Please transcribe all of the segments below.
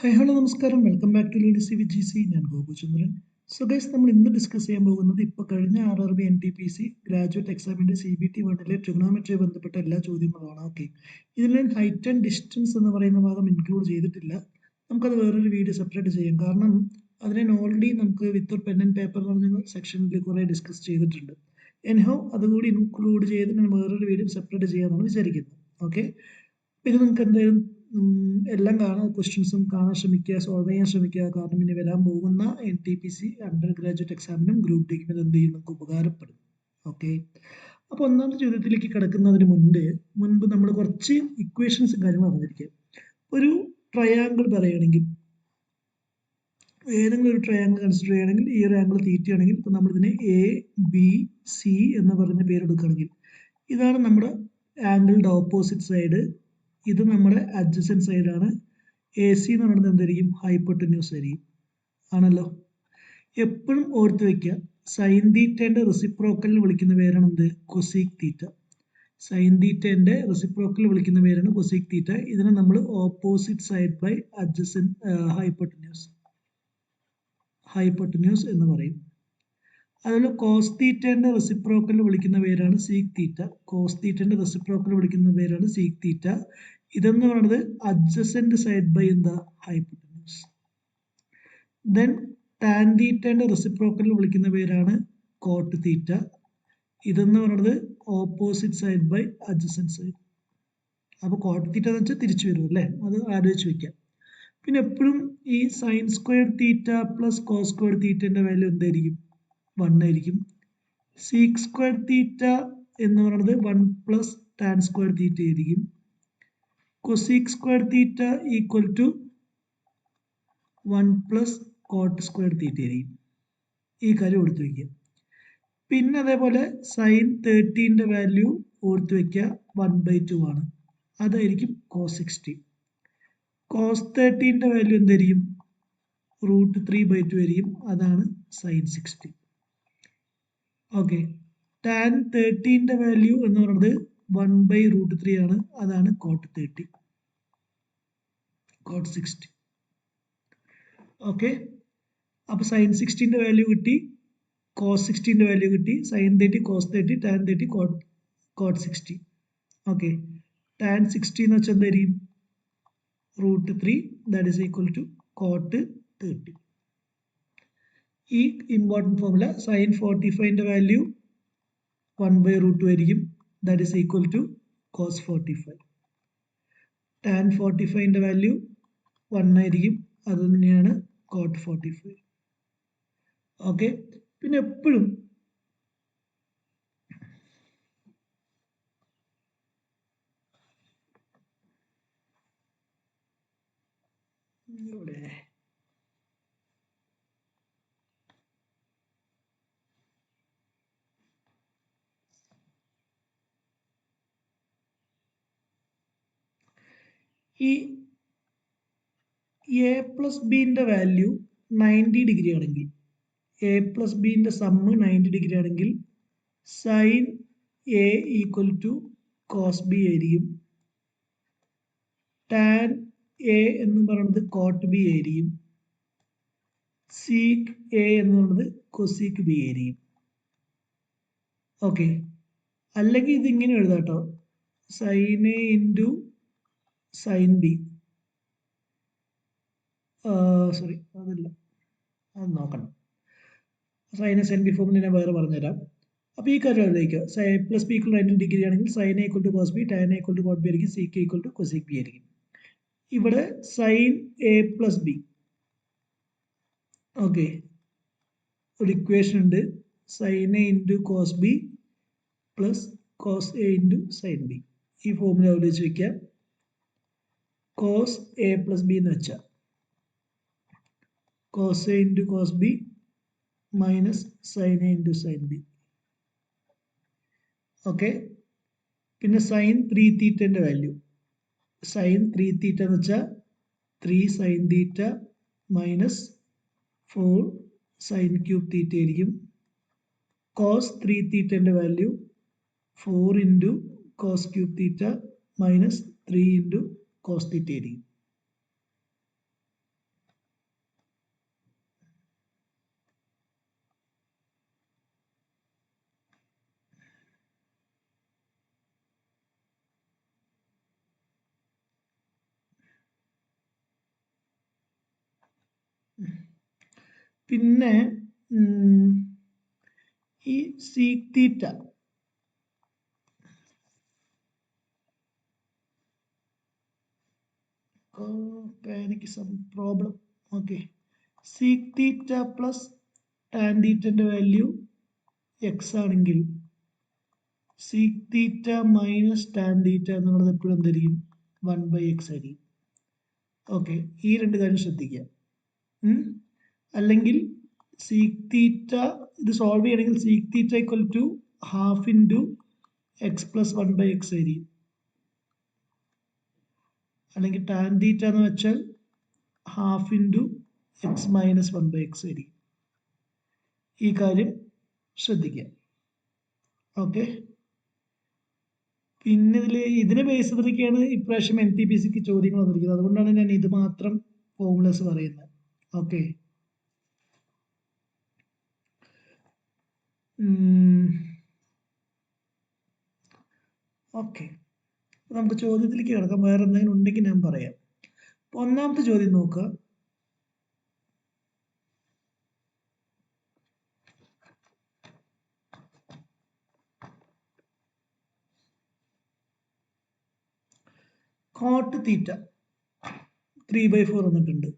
Hi hello നമസ്കാരം welcome back to lady C V G C ഞാൻ Gopuchandran. So guys നമ്മൾ ഇന്ന് ഡിസ്കസ് ചെയ്യാൻ പോകുന്നത് ഇപ്പോൾ കഴിഞ്ഞ RRB NTPC ഗ്രാജുവേറ്റ് എക്സാമിൻ്റെ CBT 1 ട്രിഗണോമെട്രി ബന്ധപ്പെട്ട എല്ലാ ചോദ്യങ്ങളുമാണ്. ഓക്കെ, ഇതിൽ ഹൈറ്റ് ആൻഡ് ഡിസ്റ്റൻസ് എന്ന് പറയുന്ന ഭാഗം ഇൻക്ലൂഡ് ചെയ്തിട്ടില്ല. നമുക്കത് വേറൊരു വീഡിയോ സെപ്പറേറ്റ് ചെയ്യാം. കാരണം അതിനെ ഓൾറെഡി നമുക്ക് വിത്ത് പെൻ ആൻഡ് പേപ്പർ എന്ന് പറഞ്ഞ സെക്ഷനിൽ കുറേ ഡിസ്കസ് ചെയ്തിട്ടുണ്ട്. എനിഹോ അതുകൂടി ഇൻക്ലൂഡ് ചെയ്ത് ഞാൻ വേറൊരു വീഡിയോ സെപ്പറേറ്റ് ചെയ്യാമെന്നാണ് വിചാരിക്കുന്നത്. ഓക്കെ, ഇത് നിങ്ങൾക്ക് എന്തായാലും എല്ലാം കാണാൻ ക്വസ്റ്റ്യൻസും കാണാൻ ശ്രമിക്കുക, സോൾവ് ചെയ്യാൻ ശ്രമിക്കുക. കാരണം ഇനി വരാൻ പോകുന്ന NTPC അണ്ടർ ഗ്രാജുവേറ്റ് എക്സാമിനും ഗ്രൂപ്പ് ഡിക്കും എന്ത് ചെയ്യും, നമുക്ക് ഉപകാരപ്പെടും. ഓക്കെ, അപ്പോൾ ഒന്നാമത്തെ ചോദ്യത്തിലേക്ക് കിടക്കുന്നതിന് മുൻപ് നമ്മൾ കുറച്ച് ഇക്വേഷൻസും കാര്യങ്ങളും അറിഞ്ഞിരിക്കുക. ഒരു ട്രയാങ്കിൾ പറയുകയാണെങ്കിൽ, ഏതെങ്കിലും ഒരു ട്രയാങ്കിൾ കൺസിഡർ ചെയ്യുകയാണെങ്കിൽ, ഈ ഒരു ആംഗിൾ തീറ്റയാണെങ്കിൽ ഇപ്പോൾ നമ്മളിതിനെ ABC എന്ന് പറഞ്ഞ പേരെടുക്കുകയാണെങ്കിൽ, ഇതാണ് നമ്മുടെ ആംഗിളിൻ്റെ ഓപ്പോസിറ്റ് സൈഡ്, ഇത് നമ്മുടെ അഡ്ജസൻറ്റ് സൈഡാണ്. AC എന്ന് പറയുന്നത് എന്തായിരിക്കും, ഹൈപ്പോട്ടന്യൂസ് ആയിരിക്കും ആണല്ലോ. എപ്പോഴും ഓർത്ത് വയ്ക്കുക, സൈൻ തീറ്റേൻ്റെ റെസിപ്രോക്കൽ വിളിക്കുന്ന പേരാണ് എന്ത്, കൊസീക് തീറ്റ. സൈൻ തീറ്റേൻ്റെ റെസിപ്രോക്കൽ വിളിക്കുന്ന പേരാണ് കൊസീക് തീറ്റ. ഇതിനെ നമ്മൾ opposite side by adjacent hypotenuse എന്ന് പറയും. അതുപോലെ കോസ് തീറ്റേൻ്റെ റെസിപ്രോക്കൽ വിളിക്കുന്ന പേരാണ് സീക് തീറ്റ. കോസ് തീറ്റേൻ്റെ റെസിപ്രോക്കൽ വിളിക്കുന്ന പേരാണ് സീക് തീറ്റ. ഇതെന്ന് പറയുന്നത് അഡ്ജസൻറ്റ് സൈഡ് ബൈ എന്താ, ഹൈപ്പോട്ടന്യൂസ്. ദെൻ ടാൻ തീറ്റേൻ്റെ റെസിപ്രോക്കൽ വിളിക്കുന്ന പേരാണ് കോട്ട് തീറ്റ. ഇതെന്ന് പറയുന്നത് opposite side by adjacent side. അപ്പോൾ കോട്ട് തീറ്റ എന്ന് വെച്ചാൽ തിരിച്ചു വരും അല്ലേ, അത് ആലോചിച്ച് വയ്ക്കാം. പിന്നെ എപ്പോഴും ഈ sine square theta plus cos square തീറ്റേൻ്റെ വാല്യൂ എന്തായിരിക്കും, 1 ആയിരിക്കും. സീക് സ്ക്വയർ തീറ്റ എന്ന് പറയുന്നത് 1 പ്ലസ് ടാൻ സ്ക്വയർ തീറ്റ ആയിരിക്കും. Cosec square theta equal to 1 plus cot square theta ആയിരിക്കും. ഈ കാര്യം ഓർത്ത് വയ്ക്കുക. പിന്നെ അതേപോലെ സൈൻ 30ൻ്റെ വാല്യൂ ഓർത്ത് വയ്ക്കുക, 1/2 ആണ്, അതായിരിക്കും കോസ് 60. കോസ് 30ൻ്റെ വാല്യൂ എന്തായിരിക്കും, √3/2 ആയിരിക്കും, അതാണ് സൈൻ 60. ഓക്കെ, ടാൻ 30ൻ്റെ വാല്യൂ എന്ന് പറയുന്നത് 1/√3 ആണ്, അതാണ് കോട്ട് 30, കോട്ട് 60. ഓക്കെ, അപ്പോൾ സൈൻ 60ൻ്റെ വാല്യൂ കിട്ടി, കോസ് 60ൻ്റെ വാല്യൂ കിട്ടി. Sine 30 cos 30 tan 30 cot 60. Okay, tan 60 എന്ന് വെച്ചാൽ എന്തായിരിക്കും, √3, that is equal to cot 30. ഈ ഇമ്പോർട്ടൻറ്റ് ഫോർമുല സൈൻ 45ൻ്റെ വാല്യൂ 1/√2 ആയിരിക്കും, that is equal to cos 45. Tan 45ൻ്റെ വാല്യൂ 1 ആയിരിക്കും, അത് തന്നെയാണ് കോട്ട് 45. ഓക്കെ, പിന്നെ എപ്പോഴും ഇവിടെ ഈ എ പ്ലസ് ബിൻ്റെ വാല്യൂ 90 ഡിഗ്രി ആണെങ്കിൽ, എ പ്ലസ് ബിൻ്റെ സമ്മ് 90 ഡിഗ്രി ആണെങ്കിൽ sine A equal to cos B ആയിരിക്കും. ടാൻ എ എന്ന് പറയുന്നത് കോട്ട് ബി ആയിരിക്കും. സീക് എ എന്ന് പറയുന്നത് കൊസീക് ബി ആയിരിക്കും. ഓക്കെ, അല്ലെങ്കിൽ ഇതിങ്ങനെ എഴുതാം കേട്ടോ, sine A into sine B. Sorry, അതല്ല, അത് നോക്കണം. സൈൻ എ സൈൻ ബി ഫോമിൽ ഞാൻ വേറെ പറഞ്ഞുതരാം. അപ്പോൾ ഈ കാര്യം ആലോചിക്കുക, A plus B equal 90 degree ആണെങ്കിൽ sine A equal to cos B, tan A equal to cot B ആയിരിക്കും, sec A equal to cosec B ആയിരിക്കും. ഇവിടെ sine A plus B, okay, ഒരു ഇക്വേഷൻ ഉണ്ട്, sine A into cos B plus cos A into sine B. ഈ formula ആലോചിച്ച് വയ്ക്കുക. Cos A plus B എന്ന് വെച്ചാൽ cos A into cos B minus sine A into sine B. Okay, പിന്നെ sine 3 തീറ്റേൻ്റെ value, sine 3 theta എന്ന് വെച്ചാൽ 3 sine theta minus 4 sine cube theta ആയിരിക്കും. കോസ് 3 തീറ്റേൻ്റെ value 4 into cos cube theta minus 3 into cos theta ആയിരിക്കും. പിന്നെ ഈ sec theta എനിക്ക് some problem. Okay, sec theta plus tan തീറ്റൻ്റെ വാല്യൂ എക്സ് ആണെങ്കിൽ sec theta minus tan theta എന്നുള്ളത് എപ്പോഴും എന്തായിരിക്കും? 1/x ആയിരിക്കും. ഓക്കെ, ഈ രണ്ട് കാര്യം ശ്രദ്ധിക്കുക. അല്ലെങ്കിൽ സീക് തീറ്റ ഇത് സോൾവ് ചെയ്യണമെങ്കിൽ sec theta equal to half into X plus 1/x ആയിരിക്കും. അല്ലെങ്കിൽ ടാൻ തീറ്റ എന്ന് വെച്ചാൽ half into X minus 1/x ആയിരിക്കും. ഈ കാര്യം ശ്രദ്ധിക്കുക. ഓക്കെ, പിന്നെ ഇതിനെ ബേസ് ചെയ്തൊക്കെയാണ് ഇപ്രാവശ്യം NTPCക്ക് ചോദ്യങ്ങൾ വന്നിരിക്കുന്നത്. അതുകൊണ്ടാണ് ഞാൻ ഇത് മാത്രം ഫോർമുലസ് പറയുന്നത്. ഓക്കെ, ഓക്കെ, നമുക്ക് ചോദ്യത്തിലേക്ക് കിടക്കാം. വേറെ എന്തെങ്കിലും ഉണ്ടെങ്കിൽ ഞാൻ പറയാം. ഒന്നാമത്തെ ചോദ്യം നോക്കുക. കോട്ട് തീറ്റ 3/4 വന്നിട്ടുണ്ട്.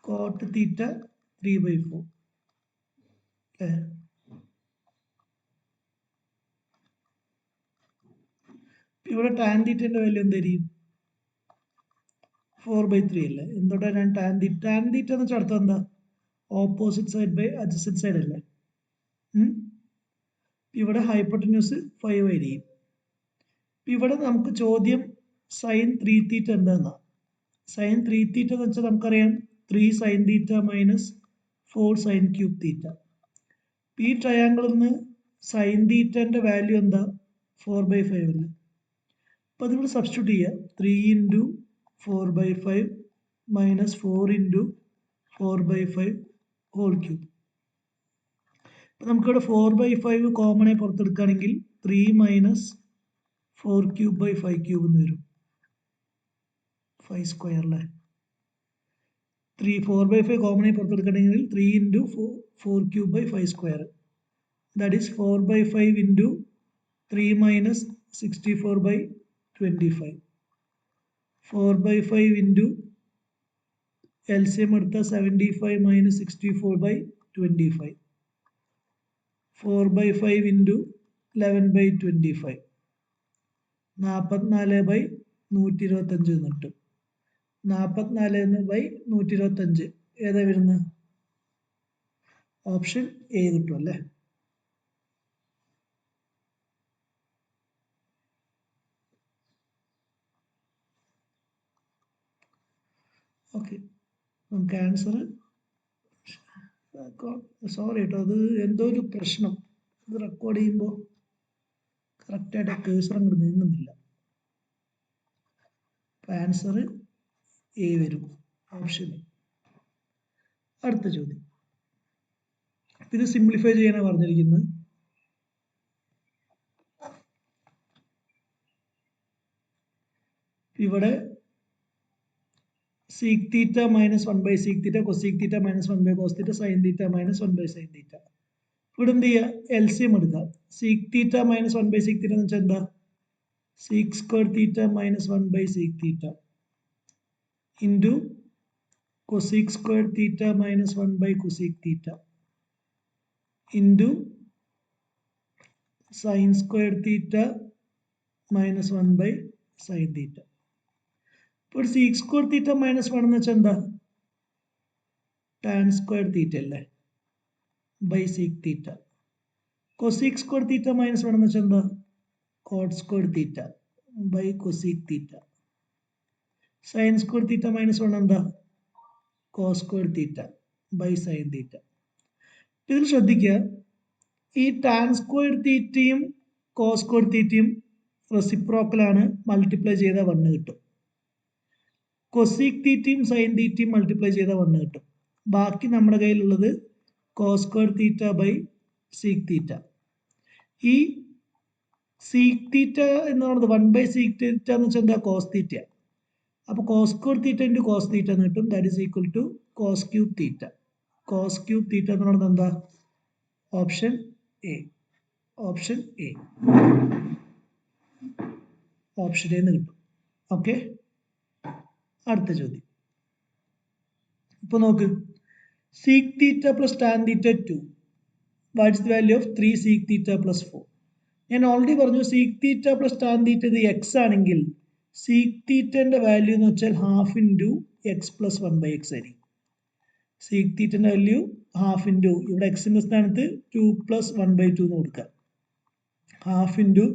കോട്ട് തീറ്റ 3/4 അല്ലേ? ഇവിടെ ടാൻ തീറ്റൻ്റെ വാല്യൂ എന്തായിരിക്കും? 4/3 അല്ലേ? എന്തുകൊണ്ടാണ് ഞാൻ ടാൻ തീറ്റ എന്ന് വെച്ചാൽ അർത്ഥം എന്താ? Opposite side by adjacent side അല്ലേ? ഇവിടെ ഹൈപ്പോട്ടന്യൂസ് 5 ആയിരിക്കും. ഇവിടെ നമുക്ക് ചോദ്യം സൈൻ 3 തീറ്റ എന്താന്നാ? സൈൻ 3 തീറ്റ എന്ന് വെച്ചാൽ നമുക്കറിയാം 3 sine theta minus 4 sine cube തീറ്റ. ഈ ട്രയാങ്കിളിൽ നിന്ന് സൈൻ തീറ്റൻ്റെ വാല്യൂ എന്താ? 4/5 അല്ലേ? അപ്പോൾ അതിവിടെ സബ്സ്റ്റിറ്റ്യൂട്ട് ചെയ്യുക. 3 into 4/5 minus 4 into 4/5 whole cube. അപ്പം നമുക്കിവിടെ 4/5 കോമണായി പുറത്തെടുക്കുകയാണെങ്കിൽ 3 മൈനസ് 4 ക്യൂബ് ബൈ 5 ക്യൂബ് എന്ന് വരും. 5 സ്ക്വയർ അല്ലേ? 4/5 കോമണായി പുറത്തെടുക്കുകയാണെങ്കിൽ 3 into 4 cube by 5 square. That is 4/5 into 3 minus 64/25. 4/5 into LCM എടുത്താൽ 75 മൈനസ് 64/25. 4/5 ഇൻറ്റു 11/25. 44/125 എന്ന് കിട്ടും. 44/125 ഏതാ വരുന്നത്? ഓപ്ഷൻ എ കിട്ടും അല്ലേ? ഓക്കെ, നമുക്ക് ആൻസർ സോറി കേട്ടോ, അത് എന്തോ ഒരു പ്രശ്നം. ഇത് റെക്കോർഡ് ചെയ്യുമ്പോൾ കറക്റ്റായിട്ട് കേസർ അങ്ങോട്ട് നീങ്ങുന്നില്ല. അപ്പം ആൻസർ എ വരും, ഓപ്ഷൻ എ. അടുത്ത ചോദ്യം, ഇത് സിംപ്ലിഫൈ ചെയ്യാനാണ് പറഞ്ഞിരിക്കുന്നത്. ഇവിടെ സീക് തീറ്റ മൈനസ് 1/സീക് തീറ്റ, കൊസീക് തീറ്റ മൈനസ് 1/കോസ് തീറ്റ, സൈൻ തീറ്റ മൈനസ് 1/സൈൻ തീറ്റ. ഇവിടെ എന്ത് ചെയ്യുക? LCM എടുക്കുക. സീക് തീറ്റ മൈനസ് 1/സീക് തീറ്റ എന്ന് വെച്ചാൽ എന്താ? സീക് സ്ക്വയർ തീറ്റ മൈനസ് 1/സീക് theta into cosec square theta minus 1/കൊസീക് theta into sine square theta minus 1/സൈൻ തീറ്റ. ഇപ്പോൾ സീക് സ്ക്വയർ തീറ്റ മൈനസ് 1 എന്ന് വെച്ചാൽ എന്താ? ടാൻ സ്ക്വയർ തീറ്റ അല്ലേ? By sec theta. Cosec square theta minus 1 എന്ന് വെച്ചാൽ എന്താ? Cot square theta by cosec theta. Sine square theta minus 1 എന്താ? Cos square theta by sine theta. ഇതിൽ ശ്രദ്ധിക്കുക, ഈ ടാൻ സ്ക്വയർ തീറ്റയും കോസ് സ്ക്വയർ തീറ്റയും റെസിപ്രോക്കലാണ്. മൾട്ടിപ്ലൈ ചെയ്താൽ 1 കിട്ടും. കൊസീക് തീറ്റയും സൈൻ തീറ്റയും മൾട്ടിപ്ലൈ ചെയ്താൽ 1 കിട്ടും. ബാക്കി നമ്മുടെ കയ്യിലുള്ളത് cos square theta by sec theta. ഈ സീക് തീറ്റ എന്ന് പറയുന്നത് 1/സീക് തീറ്റ എന്ന് വെച്ചാൽ എന്താ? Cos theta. അപ്പോൾ cos square theta into cos theta എന്ന് കിട്ടും. That is equal to cos cube theta. Cos cube theta എന്ന് പറയുന്നത് എന്താ? Option A. Option A. Option A എന്ന് കിട്ടും. ഓക്കെ, അടുത്ത ചോദ്യം. ഇപ്പോൾ നോക്ക്, sec theta plus tan theta 2. What is the value of 3 sec theta plus 4? ഞാൻ ഓൾറെഡി പറഞ്ഞു sec theta plus tan theta ഇത് എക്സ് ആണെങ്കിൽ സീക് തീറ്റൻ്റെ വാല്യൂ എന്ന് വെച്ചാൽ half into X plus 1/x ആയിരിക്കും. സീക് തീറ്റൻ്റെ വാല്യൂ ഹാഫ് ഇൻറ്റു, ഇവിടെ എക്സിൻ്റെ സ്ഥാനത്ത് 2 + 1/2 എന്ന് കൊടുക്കുക. ഹാഫ് ഇൻറ്റു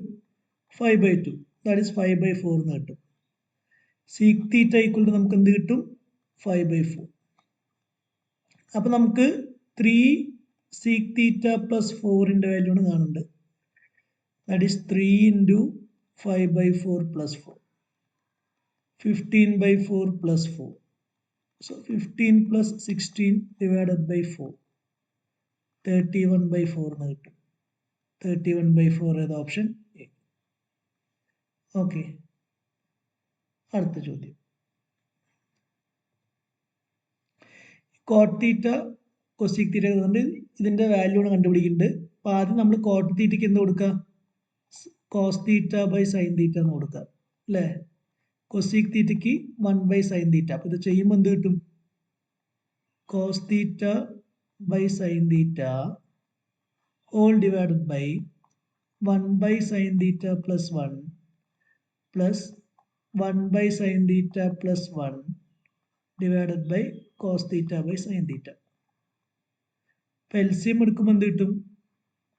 5/2, ദാറ്റ് ഈസ് 5/4 എന്ന് കിട്ടും. സീക് തീറ്റ ഈക്വൽ ടു നമുക്ക് എന്ത് കിട്ടും? 5/4. അപ്പം നമുക്ക് 3 സീക് തീറ്റ പ്ലസ് 4ൻ്റെ വാല്യൂ ആണ് കാണുന്നത്. That is 3 into 5/4 plus 4, 15/4 plus 4. So 15 plus 16 divided by 4, 31/4 എന്ന് കിട്ടും. 31/4 ഏത്? Option A. ഓക്കെ, അടുത്ത ചോദ്യം. കോട്ട് തീറ്റ കൊസീക് തീറ്റ കൊണ്ട് ഇതിൻ്റെ വാല്യൂ ആണ് കണ്ടുപിടിക്കുന്നുണ്ട്. അപ്പോൾ ആദ്യം നമ്മൾ കോട്ട് തീറ്റയ്ക്ക് എന്ത് കൊടുക്കുക? Cos theta by sine theta എന്ന് കൊടുക്കുക അല്ലേ? കൊസീക് തീറ്റയ്ക്ക് 1/sin തീറ്റ. അപ്പോൾ ഇത് ചെയ്യുമ്പോൾ എന്ത് കിട്ടും? Cos theta by sine theta whole divided by 1/sin theta plus 1 plus 1/sin theta plus 1 divided by cos theta by sine theta. ഇപ്പോൾ എൽസിയം എടുക്കുമ്പോൾ എന്ത് കിട്ടും?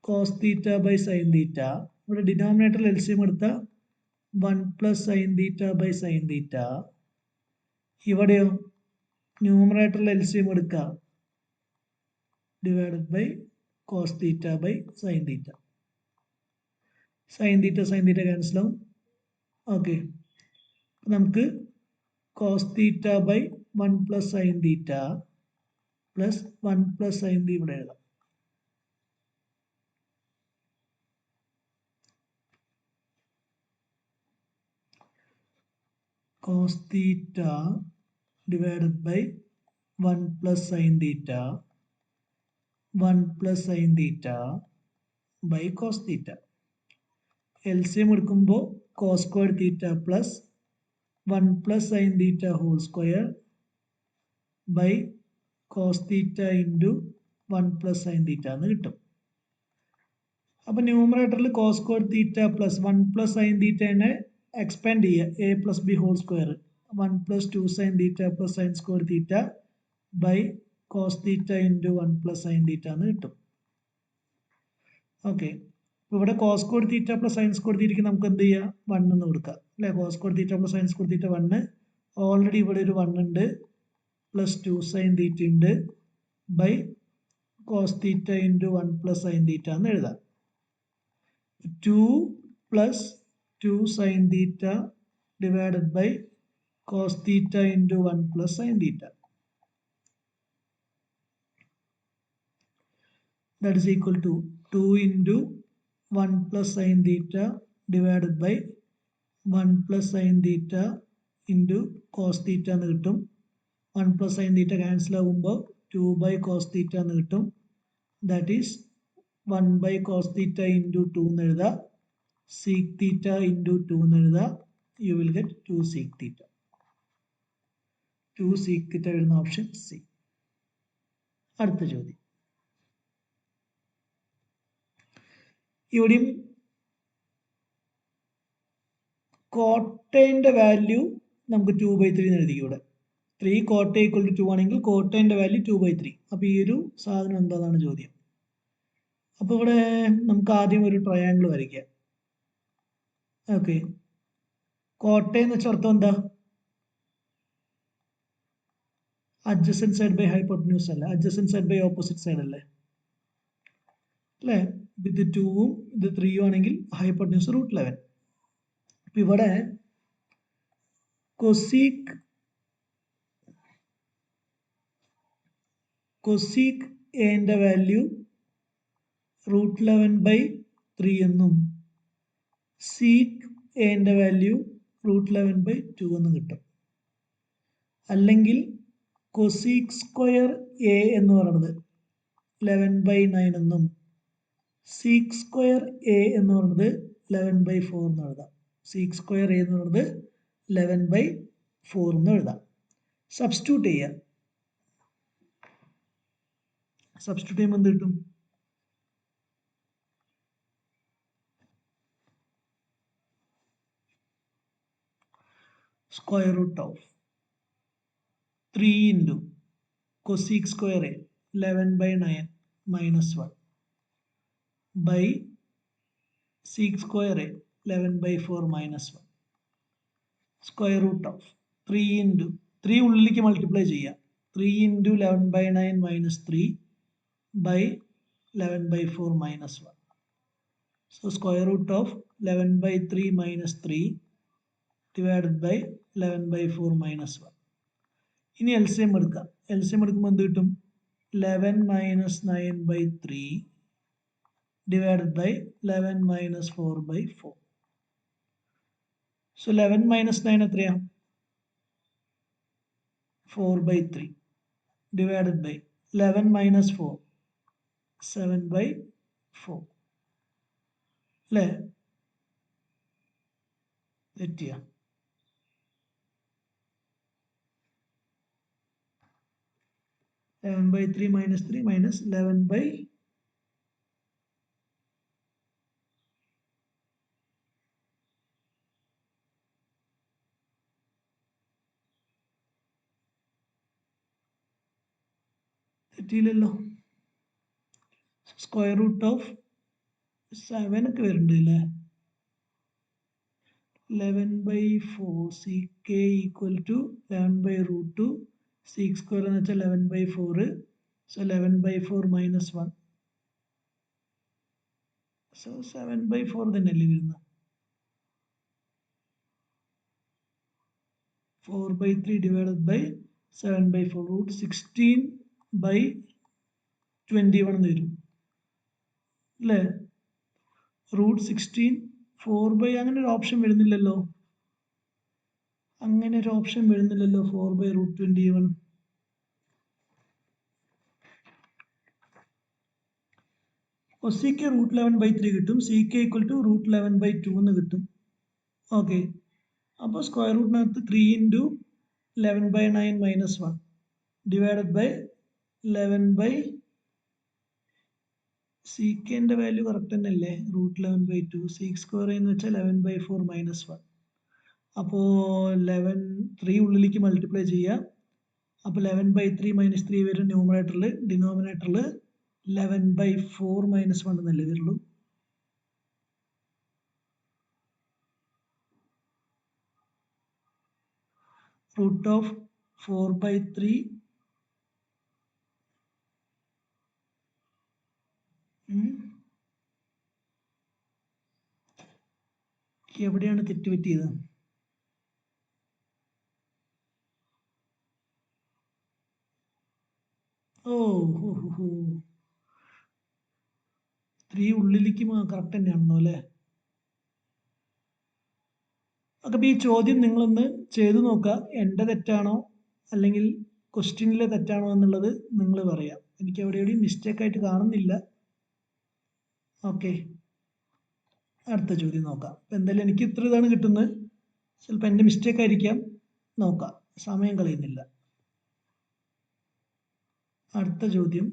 Cos theta by sine theta. ഇവിടെ ഡിനോമിനേറ്ററിൽ എൽസിയം എടുത്താൽ 1 + sin theta by sine theta. ഇവിടെയോ ന്യൂമറേറ്ററിൽ LCM എടുക്കുക, divided by cos theta by sine theta. Sine theta cancel ആവും. ഓക്കെ, നമുക്ക് cos theta by 1 + sin theta plus 1 + sin theta ഇവിടെ എഴുതാം. Cos theta divided by 1 + sin theta 1 + sin theta by cos theta. LCM എടുക്കുമ്പോൾ cos square theta plus 1 + sin theta whole square by cos theta into 1 + sin theta എന്ന് കിട്ടും. അപ്പോൾ ന്യൂമറേറ്ററിൽ cos square theta plus 1 + sin തീറ്റനെ expand ചെയ്യുക, a + b whole square 1 + 2 sin theta plus sine square theta by cos theta into 1 + sin theta എന്ന് കിട്ടും. Okay, ഇവിടെ cos square theta plus sine square തീറ്റയ്ക്ക് നമുക്ക് എന്ത് ചെയ്യാം? 1 എന്ന് കൊടുക്കാം അല്ലേ? Cos square theta plus sine square theta 1, already ഇവിടെ ഒരു 1 ഉണ്ട്, പ്ലസ് 2 sin തീറ്റ ഉണ്ട് by cos theta into 1 + sin theta എന്ന് എഴുതാം. 2 + 2 sin തീറ്റ divided by cos theta into 1 + sin theta. That is equal to 2 into 1 + sin theta divided by 1 + sin theta into cos theta എന്ന് കിട്ടും. 1 + sin theta cancel ആകുമ്പോൾ 2 / cos theta എന്ന് കിട്ടും. That is 1 / cos theta into 2 എന്ന് എഴുതാം. sec theta into 2 എന്ന് എഴുതാം. You will get 2 sec theta. 2 sec theta എഴുതുന്ന ഓപ്ഷൻ സി. അടുത്ത ചോദ്യം. ഇവിടെയും കോട്ടേൻ്റെ വാല്യൂ നമുക്ക് 2/3 എന്ന് എഴുതിക്കും. ഇവിടെ 3 കോട്ട ഈക്വൽ ടു 2 ആണെങ്കിൽ കോട്ടേൻ്റെ വാല്യൂ 2/3. അപ്പോൾ ഈ ഒരു സാധനം എന്താണെന്നാണ് ചോദ്യം. അപ്പോൾ ഇവിടെ നമുക്ക് ആദ്യം ഒരു ട്രയാങ്കിൾ വരയ്ക്കാം. ഓക്കെ, കോട്ടയെന്ന് വെച്ചാൽ അർത്ഥം എന്താ? അഡ്ജസൻറ്റ് സൈഡ് ബൈ ഹൈപ്പോട്ടന്യൂസ് അല്ല, adjacent side by opposite side അല്ലേ? അല്ലേ? ഇത് 2ഉം ഇത് 3ഉം ആണെങ്കിൽ ഹൈപ്പോട്ടന്യൂസ് √11. അപ്പം ഇവിടെ കൊസീക് എൻ്റെ വാല്യൂ √11/3 എന്നും സീക് എൻ്റെ വാല്യൂ √11/2 എന്നും കിട്ടും. അല്ലെങ്കിൽ കൊസീക് സ്ക്വയർ എ എന്ന് പറയുന്നത് 11/9 എന്നും സീക് സ്ക്വയർ എ എന്ന് പറയുന്നത് 11/4 എന്ന് എഴുതാം. സീക് സ്ക്വയർ എ എന്ന് പറയുന്നത് 11/4 എന്ന് എഴുതാം. സബ്സ്റ്റിറ്റ്യൂട്ട് ചെയ്യുക. സബ്സ്റ്റിറ്റ്യൂട്ട് ചെയ്യുമ്പോൾ എന്ത് കിട്ടും? Square root of 3 into cosec square A 11/9 minus 1 by sec square A 11/4 minus 1 square root of 3 into 3 ഉള്ളിലേക്ക് മൾട്ടിപ്ലൈ ചെയ്യുക. 3 into 11/9 minus 3 by 11/4 minus 1. So square root of 11/3 minus 3 divided by 11/4 minus 1. ഇനി LCM എടുക്കാം. LCM എടുക്കുമ്പോൾ എന്ത് കിട്ടും? 11 minus 9/3 divided by 11 minus 4/4. So 11 minus 9 എത്രയാ? 4/3 divided by 11 minus 4 7/4 അല്ലേ? തെറ്റിയ 11/3 minus 3 minus 11/, തെറ്റിയില്ലല്ലോ. സ്ക്വയർ റൂട്ട് ഓഫ് 7 ഒക്കെ വരുന്നുണ്ട് അല്ലേ? 11/4 C K equal to 11/√2 sec square എന്ന് വെച്ചാൽ 11/4. So 11/4 minus 1. സോ 7/4 തന്നെയല്ലേ വരുന്നത്? 4/3 divided by 7/4 root 16/21 എന്ന് വരും അല്ലേ? റൂട്ട് 16 4/, അങ്ങനെ ഒരു ഓപ്ഷൻ വരുന്നില്ലല്ലോ. 4/√21. കൊസിക്ക് റൂട്ട് 11/3 കിട്ടും. C K equal to root 11/2 എന്ന് കിട്ടും. ഓക്കെ, അപ്പോൾ സ്ക്വയർ റൂട്ടിനകത്ത് 3 into 11/9 minus 1 divided by 11/, C കെൻ്റെ വാല്യൂ കറക്റ്റ് തന്നെയല്ലേ? റൂട്ട് 11/2 സീക് സ്ക്വയർ എന്ന് വെച്ചാൽ 11/4 മൈനസ് 1. അപ്പോൾ 3 ഉള്ളിലേക്ക് മൾട്ടിപ്ലൈ ചെയ്യുക. അപ്പോൾ 11/3 മൈനസ് 3 വരും ന്യൂമറേറ്ററിൽ. ഡിനോമിനേറ്ററിൽ 11/4 മൈനസ് 1 എന്നല്ലേ വരുള്ളൂ. റൂട്ട് ഓഫ് 4/3 എവിടെയാണ് തെറ്റുപറ്റിയത്? ഓ 3 ഉള്ളിലേക്ക് കറക്റ്റ് തന്നെയാണല്ലോ അല്ലേ? അപ്പോൾ ഈ ചോദ്യം നിങ്ങളൊന്ന് ചെയ്തു നോക്കുക. എൻ്റെ തെറ്റാണോ അല്ലെങ്കിൽ ക്വസ്റ്റ്യനിലെ തെറ്റാണോ എന്നുള്ളത് നിങ്ങൾ പറയാം. എനിക്ക് എവിടെയും മിസ്റ്റേക്ക് ആയിട്ട് കാണുന്നില്ല. ഓക്കെ, അടുത്ത ചോദ്യം നോക്കാം. അപ്പം എന്തായാലും എനിക്ക് ഇത്ര ഇതാണ് കിട്ടുന്നത്. ചിലപ്പോൾ എൻ്റെ മിസ്റ്റേക്ക് ആയിരിക്കാം. നോക്കാം, സമയം കളയുന്നില്ല. അടുത്ത ചോദ്യം,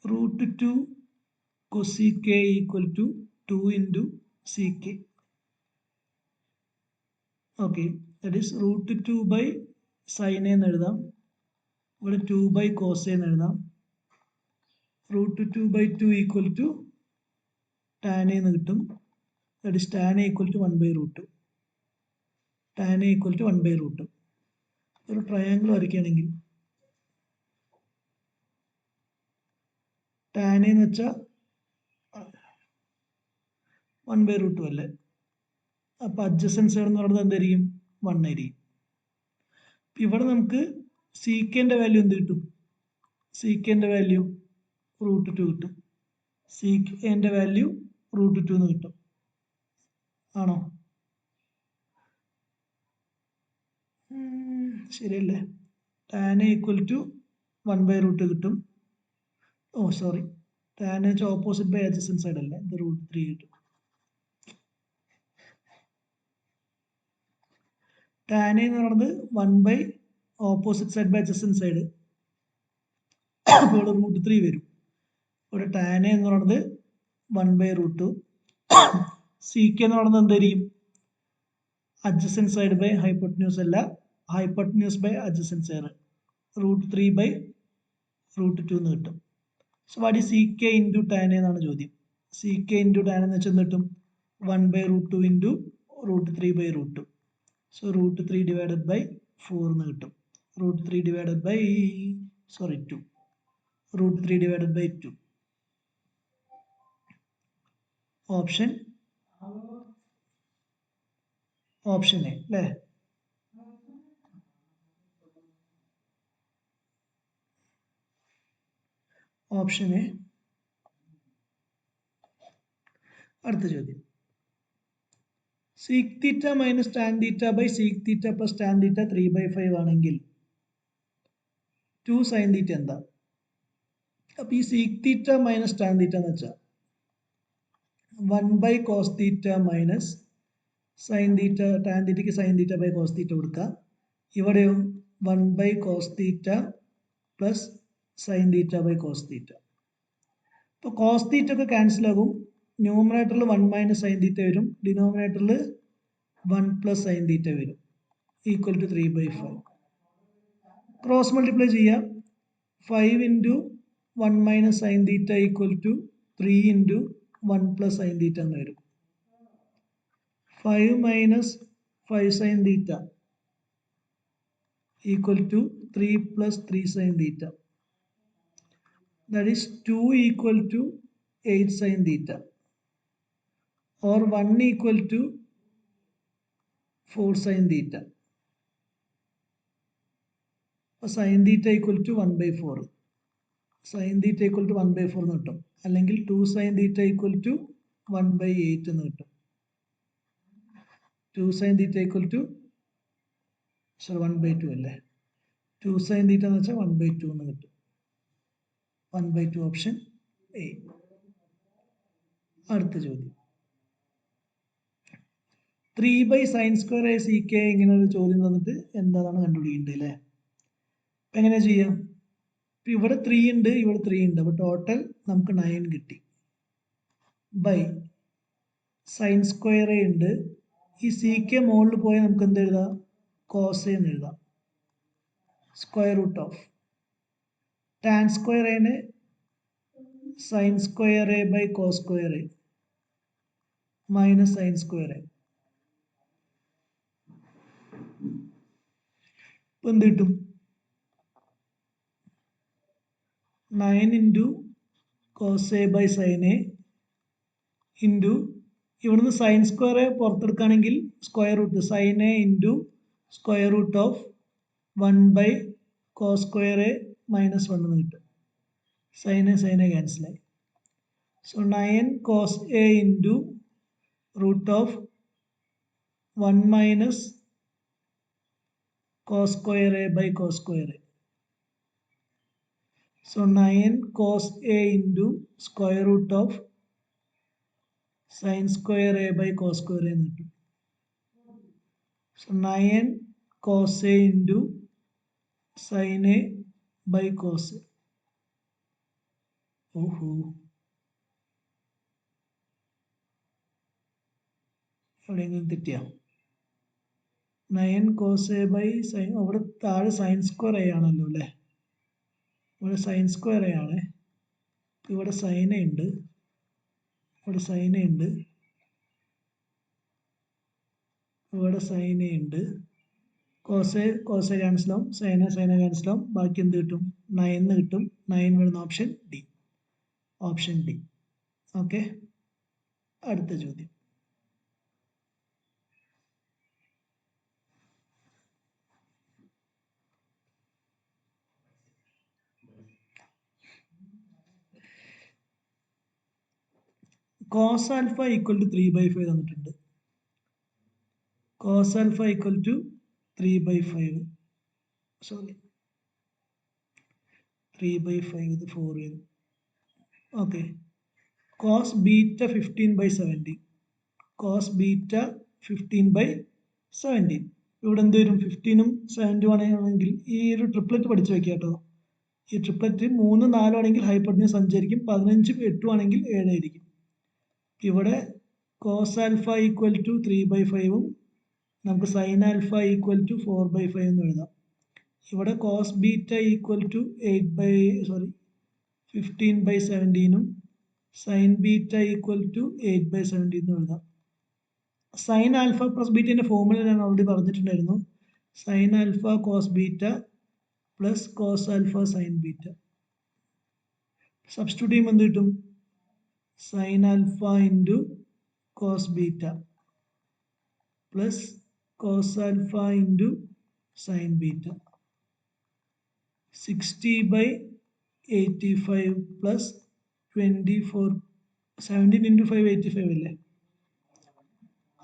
root 2 cosec A equal to 2 into C K. Okay, that is root 2/sin എന്ന് എഴുതാം. ഇവിടെ 2/cos എന്ന് എഴുതാം. റൂട്ട് 2/2 ഈക്വൽ ടു tan എന്ന് കിട്ടും. That is tan equal to 1/√2. tan equal to 1/√2. ഒരു ട്രയാങ്കിൾ വരയ്ക്കുകയാണെങ്കിൽ tan എന്ന് വെച്ചാൽ 1/√2 അല്ലേ? അപ്പോൾ അഡ്ജസൻറ്റ് സൈഡ് എന്ന് പറയുന്നത് എന്തായിരിക്കും? 1 ആയിരിക്കും. ഇവിടെ നമുക്ക് സി കെൻ്റെ വാല്യൂ എന്ത് കിട്ടും? സി കെൻ്റെ വാല്യൂ റൂട്ട് 2 കിട്ടും. സി കെൻ്റെ വാല്യൂ റൂട്ട് 2 എന്ന് കിട്ടും. ആണോ? ശരിയല്ലേ? tan ഈക്വൽ ടു 1/√2 കിട്ടും. Oh sorry, tan opposite by adjacent side അല്ലേ, ഇത് √3 കിട്ടും. tan എന്ന് പറയുന്നത് 1 opposite side by adjacent side, അപ്പോൾ ഇവിടെ √3 വരും. ഇവിടെ tan എന്ന് പറയുന്നത് 1/√2, CK എന്ന് പറയുന്നത് എന്തായിരിക്കും? അഡ്ജസൻറ്റ് സൈഡ് ബൈ ഹൈപ്പോട്ടന്യൂസ് അല്ല, ഹൈപ്പോട്ടന്യൂസ് ബൈ അഡ്ജസൻറ്റ് സൈഡ്, √3/√2 എന്ന് കിട്ടും. So what is CK into tan എന്നാണ് ചോദ്യം. CK ഇൻറ്റു tan എന്ന് വെച്ചാൽ കിട്ടും 1/√2 ഇൻറ്റു √3/√2. സോ √3 ഡിവൈഡഡ് ബൈ 4 എന്ന് കിട്ടും. √3 divided by 2. √3 divided by 2. Option A അല്ലേ? Option A. അടുത്ത ചോദ്യം, sec θ minus tan θ by sec θ plus tan θ 3/5 ആണെങ്കിൽ 2 sin θ എന്താ? അപ്പൊ ഈ sec θ മൈനസ് tan θ എന്ന് വെച്ചാൽ 1 cos θ മൈനസ് sin θ, tan θക്ക് sin θ ബൈ cos θ കൊടുക്കുക. ഇവിടെയോ 1 cos θ plus sin θ by cos θ. അപ്പോൾ cos θ ഒക്കെ ക്യാൻസൽ ആകും. ന്യൂമറേറ്ററിൽ 1 മൈനസ് sin θ വരും, ഡിനോമിനേറ്ററിൽ 1 പ്ലസ് sin θ വരും, ഈക്വൽ ടു 3/5. ക്രോസ് മൾട്ടിപ്ലൈ ചെയ്യാം. 5 into 1 minus sin θ equal to 3 into 1 plus sin θ എന്ന് വരും. 5 minus 5 sin θ equal to 3 plus 3 sin θ. That is 2 equal to 8 sin θ, or 1 equal to 4 sin θ. sin θ equal to 1/4. sin θ equal to 1/4 എന്ന് കിട്ടും. അല്ലെങ്കിൽ 2 sin θ equal to 1/8 എന്ന് കിട്ടും. 2 sin θ equal to 1/2 അല്ലേ? 2 sin θ എന്ന് വെച്ചാൽ 1/2 എന്ന് കിട്ടും. 1/2 ഓപ്ഷൻ എ. അടുത്ത ചോദ്യം, 3 sin square a CK ഇങ്ങനെ ഒരു ചോദ്യം തന്നിട്ട് എന്താണെന്ന് കണ്ടുപിടിക്കേണ്ടത് അല്ലേ? എങ്ങനെ ചെയ്യാം? ഇവിടെ 3 ഉണ്ട്, ഇവിടെ 3 ഉണ്ട്, അപ്പോൾ ടോട്ടൽ നമുക്ക് 9 കിട്ടി. ബൈ സൈൻ സ്ക്വയർ എ ഉണ്ട്, ഈ CK മുകളിൽ പോയാൽ നമുക്ക് എന്ത് എഴുതാം? കോസ് എ എന്ന് എഴുതാം. Square root of tan square എന് sine square A by cos square A minus sine square A. ഇപ്പം എന്ത് കിട്ടും? 9 into cos A by sine A into ഇവിടുന്ന് സൈൻ സ്ക്വയർ എ പുറത്തെടുക്കുകയാണെങ്കിൽ square root sine A into square root of 1 cos square A minus 1 എന്ന് കിട്ടും. Sine A ക്യാൻസലായി. So 9 cos A into root of 1 minus cos square a by cos square a. So 9 cos a into square root of sin square a by cos square a. So 9 cos a into sin a by cos a. എവിടെയെങ്കിലും തെറ്റിയാ? 9 cos a by sin, അവിടെ താഴെ sign square A ആണല്ലോ അല്ലേ? ഇവിടെ sign square A ആണ്, ഇവിടെ sine A ഉണ്ട്, ഇവിടെ സൈൻ എ ഉണ്ട്, ഇവിടെ സൈൻ എ ഉണ്ട്. കോസ് എ ക്യാൻസലാവും, സൈൻ എ ക്യാൻസലാവും, ബാക്കി എന്ത് കിട്ടും? 9 കിട്ടും. 9 വരുന്ന option D. Option D. Okay, അടുത്ത ചോദ്യം, കോസ് ആൽഫ ഈക്വൽ ടു 3/5 തന്നിട്ടുണ്ട്. cos alpha equal to 3/5. Sorry, 3/5 ഇത് 4 വരും. Okay, cos beta 15/70. cos beta 15/70. ഇവിടെ എന്ത് വരും? 15ഉം 70 ആണെങ്കിൽ ഈ ഒരു ട്രിപ്ലറ്റ് പഠിച്ചു വെക്കുക കേട്ടോ. ഈ ട്രിപ്ലറ്റ് 3, 4 ആണെങ്കിൽ ഹൈപ്പോട്ടന്യൂസ് 5 ആയിരിക്കും, 15ഉം 8ഉം ആണെങ്കിൽ 7 ആയിരിക്കും. ഇവിടെ cos alpha equal to 3/5ഉം നമുക്ക് sin alpha equal to 4/5 എന്ന് എഴുതാം. ഇവിടെ cos beta equal to 15/17ഉം sin beta equal to 8/17 എന്ന് എഴുതാം. sin alpha plus beta ന്റെ ഫോർമുല ഞാൻ ഓൾറെഡി പറഞ്ഞിട്ടുണ്ടായിരുന്നു. sin alpha cos beta plus cos alpha sin beta. Substitute ചെയ്യുമ്പോൾ എന്ത് കിട്ടും? sin alpha into cos beta plus cos alpha into sin beta. 60/85 plus 24. 17 into 5 85 അല്ലേ?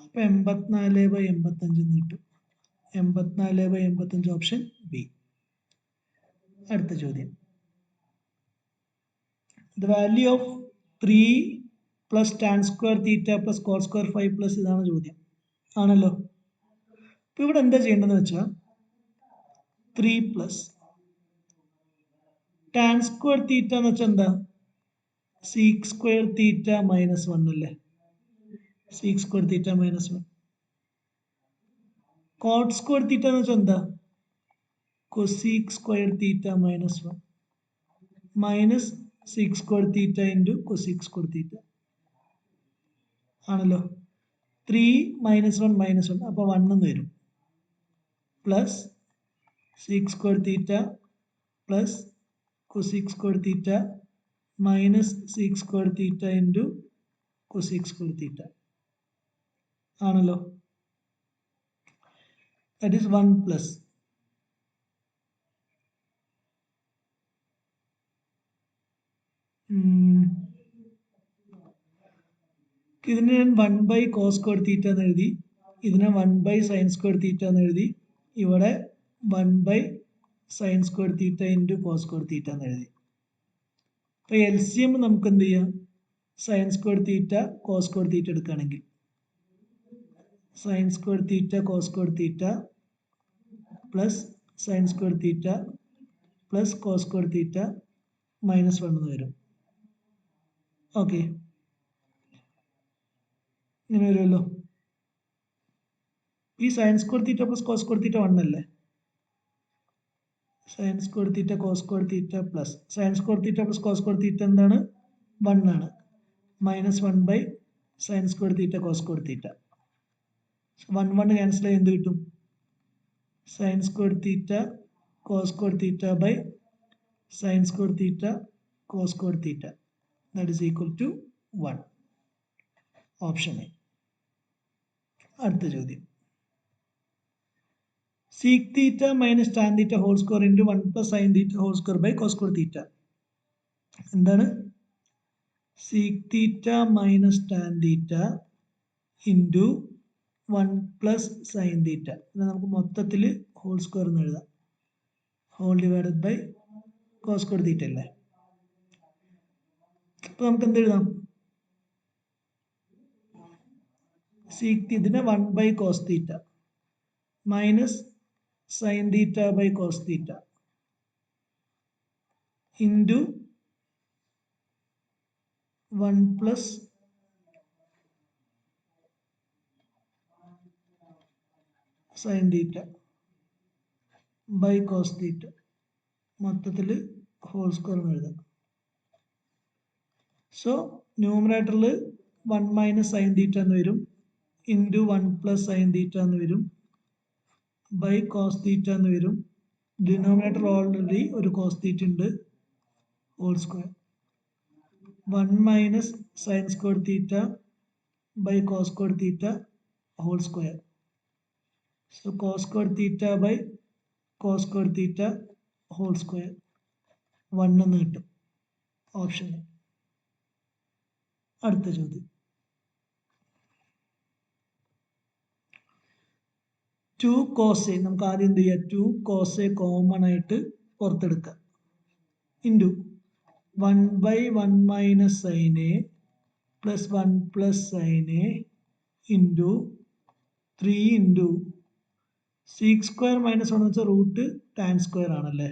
അപ്പം 84/85 എന്ന് കിട്ടും. 84/85 ഓപ്ഷൻ ബി. അടുത്ത ചോദ്യം, the value of 3 plus tan square theta plus cot square 5 plus ഇതാണ് ചോദ്യം ആണല്ലോ. അപ്പോൾ ഇവിടെ എന്താ ചെയ്യേണ്ടതെന്ന് വെച്ചാൽ 3 plus tan square theta എന്ന് വെച്ചാൽ എന്താ? sec square theta minus 1 അല്ലേ? sec square theta minus 1. cot square theta എന്ന് വെച്ചാൽ എന്താ? cosec square theta minus 1 minus sec square theta into cosec square theta ആണല്ലോ. 3 minus 1 minus 1 അപ്പോൾ 1 എന്ന് വരും. Plus sec square theta plus cosec square theta minus sec square theta into cosec square theta ആണല്ലോ. that is 1 plus ഇതിനെ ഞാൻ 1 cos square theta എന്ന് എഴുതി, ഇതിനെ 1 sin square theta എന്ന് എഴുതി, ഇവിടെ 1 sin square theta into cos square theta എന്ന് എഴുതി. അപ്പോൾ LCM നമുക്ക് എന്ത് ചെയ്യാം? sin square theta cos square theta എടുക്കുകയാണെങ്കിൽ sin square theta cos square theta plus sin square theta plus cos square theta minus 1 എന്ന് വരും. ഓക്കെ, ഇങ്ങനെ വരുമല്ലോ. ഈ sin square theta plus cos square theta 1 അല്ലേ? sin square theta cos square theta plus sin square theta plus cos square theta എന്താണ്? 1 ആണ്. minus 1 sin square theta cos square theta. 1 cancel ആയി എന്ത് കിട്ടും? sin square theta cos square theta sin square theta cos square theta that is equal to 1. Option A. അടുത്ത ചോദ്യം, sec theta minus tan theta whole square into 1 plus sin theta whole square by cos square theta. എന്താണ്? sec theta minus tan theta into 1 plus sin theta. ഇത് നമുക്ക് മൊത്തത്തിൽ whole square എന്ന് എഴുതാം. Whole divided by cos square theta അല്ലേ? അപ്പോൾ നമുക്ക് എന്ത് എഴുതാം? sec ഇതിനെ 1 cos theta minus sin theta cos theta into 1 plus sin theta cos theta മൊത്തത്തിൽ ഹോൾ സ്ക്വയർ എന്ന് എഴുതാം. സോ ന്യൂമറേറ്ററിൽ 1 minus sin theta എന്ന് വരും, ഇൻറ്റു 1 plus sin theta എന്ന് വരും, ബൈ cos theta എന്ന് വരും. ഡിനോമിനേറ്റർ ഓൾറെഡി ഒരു cos theta ഉണ്ട്, whole square. 1 minus sin square theta by cos square theta whole square. So cos square theta by cos square theta whole square 1 എന്ന് കിട്ടും. Option. അടുത്ത ചോദ്യം, 2 cos a നമുക്ക് ആദ്യം എന്ത് ചെയ്യാം 2 cos a കോമൺ ആയിട്ട് പുറത്തെടുക്കാം into 1/1 minus sine A plus 1 plus sine A into 3 into sec square minus 1 എന്ന് വെച്ചാൽ റൂട്ട് ടാൻ സ്ക്വയർ ആണല്ലേ.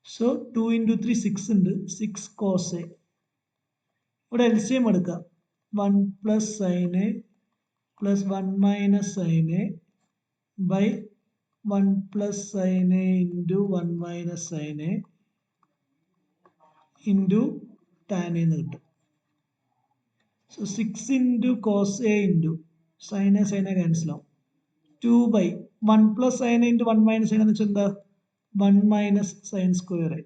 സോ 2 ഇൻറ്റു 3 6 ഉണ്ട് 6 cos a. ഇവിടെ എൽ സി എം എടുക്കാം 1 plus sine A plus 1 minus sine A by 1 plus sine A into 1 minus sine A into tan എന്ന് കിട്ടും. So 6 into cos A into sine A cancel ആവും 2 by 1 plus sine A into 1 minus sine എന്ന് വെച്ചാൽ എന്താ 1 minus sine square A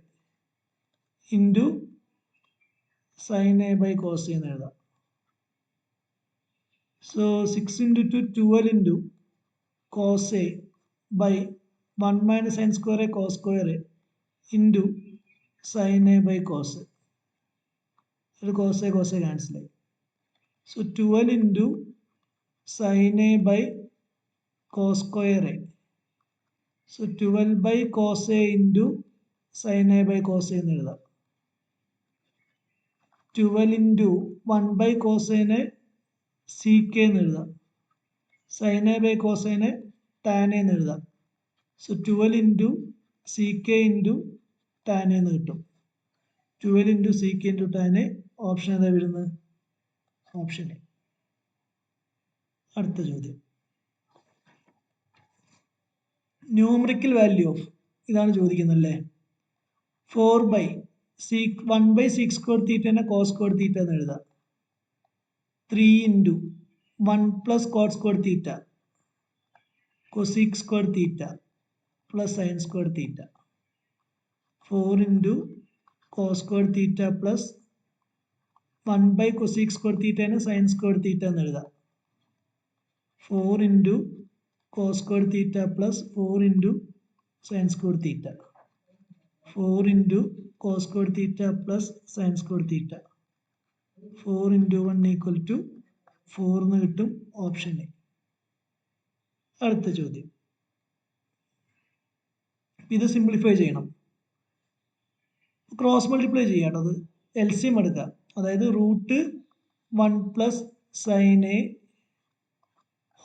into sine A by cos A എന്ന് എഴുതാം. So 6 into 2 12 into cos A by 1 minus sine square A cos square A into sine A by cos A. ഒരു cos A cancel ആയി. So 12 into sine A by cos square A. So 12 by cos A into sine A by cos A എന്ന് എഴുതാം. 12 into 1 by cos എനെ C K എന്ന് എഴുതാം. Sine A by cos എനെ tan എന്ന് എഴുതാം. So 12 into C K into tan എന്ന് കിട്ടും. 12 into C K into tan. Option ഏതാ വരുന്നത്? Option A. അടുത്ത ചോദ്യം ന്യൂമറിക്കൽ വാല്യൂ ഓഫ് ഇതാണ് ചോദിക്കുന്നത് അല്ലേ. 4 ബൈ 1 ബൈ സിക്സ് സ്ക്വയർ തീറ്റനെ കോസ് സ്ക്വയർ തീറ്റ എന്ന് എഴുതാം. 3 into 1 plus cot square theta cosec square theta plus sine square theta. 4 into cos square theta plus 1 by cosec square തീറ്റനെ sine square theta എന്ന് എഴുതാം. 4 into cos square theta plus 4 into sine square theta. 4 into cos square theta plus sine square theta. 4 into 1 equal to 4 എന്ന് കിട്ടും. Option A. അടുത്ത ചോദ്യം ഇത് simplify ചെയ്യണം. Cross multiply ചെയ്യാം. അത് എൽ സി എം എടുക്കാം. അതായത് root 1 plus sine A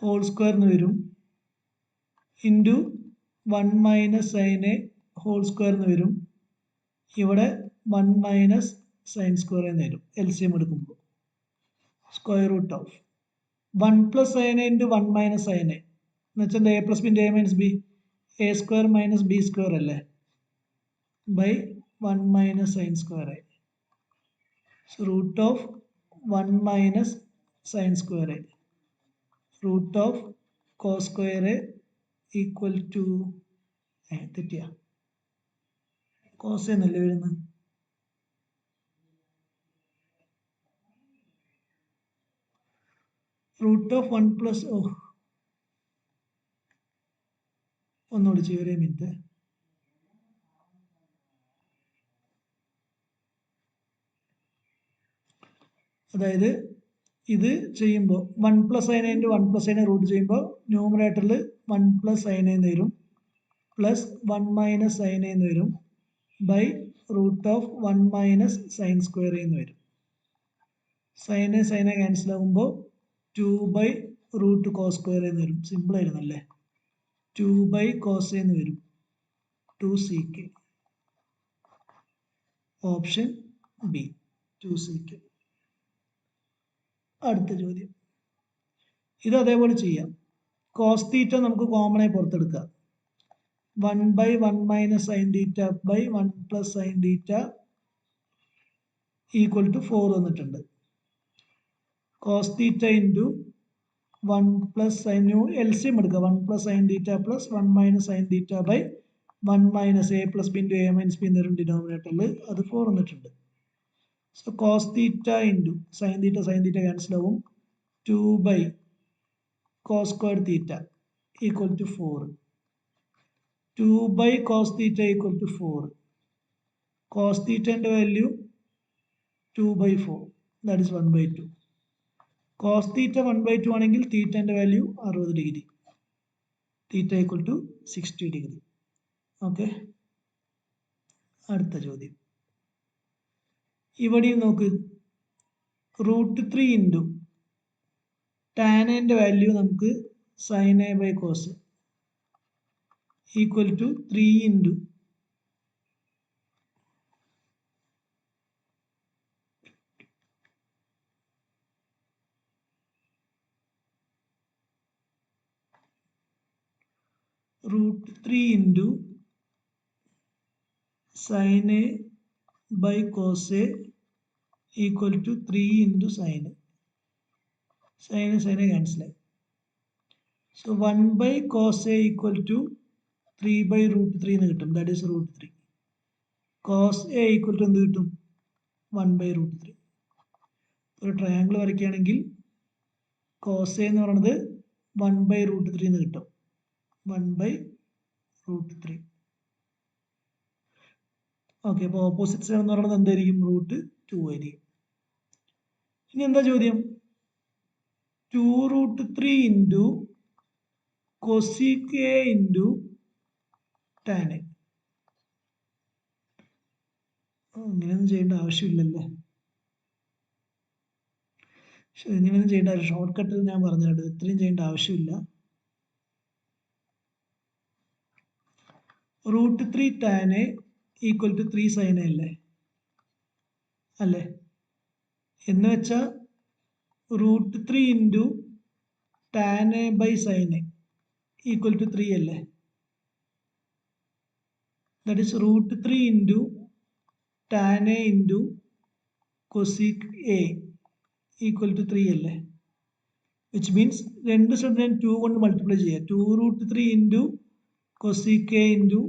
whole square എന്ന് വരും into 1 minus sine A whole square എന്ന് വരും. ഇവിടെ 1 മൈനസ് സൈൻ സ്ക്വയർ എന്ന് വരും. എൽ സി എം എടുക്കുമ്പോൾ square root of 1 plus sine A into 1 minus sine A എന്ന് വെച്ചാൽ A plus B into A minus B A square minus B square അല്ലേ by 1 minus sine square A. So root of 1 minus sine square A root of cos square A equal to തെറ്റിയ cos എന്നല്ലേ വരുന്നത്. Root of 1 plus ഒന്നുകൂടി ചെയ്യും. ഒരേ minute. അതായത് ഇത് ചെയ്യുമ്പോൾ 1 പ്ലസ് സൈൻ ഇൻറ്റു 1 പ്ലസ് സൈനെ റൂട്ട് ചെയ്യുമ്പോൾ ന്യൂമറേറ്ററിൽ 1 പ്ലസ് സൈൻ എന്ന് വരും പ്ലസ് 1 മൈനസ് സൈൻ എന്ന് വരും by root of 1 minus sine square എന്ന് വരും. സൈനെ ക്യാൻസൽ ആകുമ്പോൾ 2 ബൈ റൂട്ട് കോസ് സ്ക്വയർ എന്ന് വരും. സിമ്പിൾ ആയിരുന്നല്ലേ. 2 ബൈ കോസ് എന്ന് വരും 2 C K. Option B 2 C K. അടുത്ത ചോദ്യം ഇത് അതേപോലെ ചെയ്യാം. കോസ് തീറ്റ നമുക്ക് കോമൺ ആയി പുറത്തെടുക്കാം. 1 by 1 minus sine theta by 1 plus sine theta equal to 4 വന്നിട്ടുണ്ട്. Cos theta into 1 plus sine L C M എടുക്കുക. 1 plus sine theta plus 1 minus sine theta by 1 minus A plus B into A minus B എന്നൊരു ഡിനോമിനേറ്ററിൽ അത് 4 വന്നിട്ടുണ്ട്. So cos theta into sine theta cancel ആവും. 2 by cos square theta equal to 4. 2 by cos theta equal to 4. Cos തീറ്റൻ്റെ value 2 by 4 that is 1 by 2. Cos theta 1 by 2 ആണെങ്കിൽ തീറ്റൻ്റെ value 60 degree. Theta equal to 60 degree. Okay, അടുത്ത ചോദ്യം. ഇവിടെയും നോക്ക്, √3 into tan ന്റെ value നമുക്ക് sin a by cos equal to 3 into √3 into sin a by cos a equal to 3 into sin a. Sin a cancel. So 1 by cos a equal to 3 by √3 എന്ന് കിട്ടും. That is √3. Cos a equal to എന്ത് കിട്ടും? 1 by √3. ഒരു triangle വരയ്ക്കുകയാണെങ്കിൽ cos a എന്ന് പറയുന്നത് 1 by √3 എന്ന് കിട്ടും. 1 by √3. ഓക്കെ, അപ്പോൾ ഓപ്പോസിറ്റ് സൈഡ് എന്ന് പറയുന്നത് എന്തായിരിക്കും? √2 ആയിരിക്കും. ഇനി എന്താ ചോദ്യം? 2√3 into cosec a into tan a. ഇങ്ങനെയൊന്നും ചെയ്യേണ്ട ആവശ്യമില്ലല്ലേ. ഇങ്ങനെയൊന്നും ചെയ്യേണ്ട ഷോർട്ട് കട്ടിൽ ഞാൻ പറഞ്ഞിട്ടുണ്ട്. ഇത്രയും ചെയ്യേണ്ട ആവശ്യമില്ല. √3 tan a equal to 3 sin a അല്ലേ? എന്ന് വെച്ചാൽ √3 into tan a by sin a equal to 3 അല്ലേ? That is √3 into tan a into cosec a equal to 3 അല്ലേ? വിച്ച് മീൻസ് രണ്ട് സൈഡ് ഞാൻ 2 കൊണ്ട് മൾട്ടിപ്ലൈ ചെയ്യുക. 2√3 into cosec a into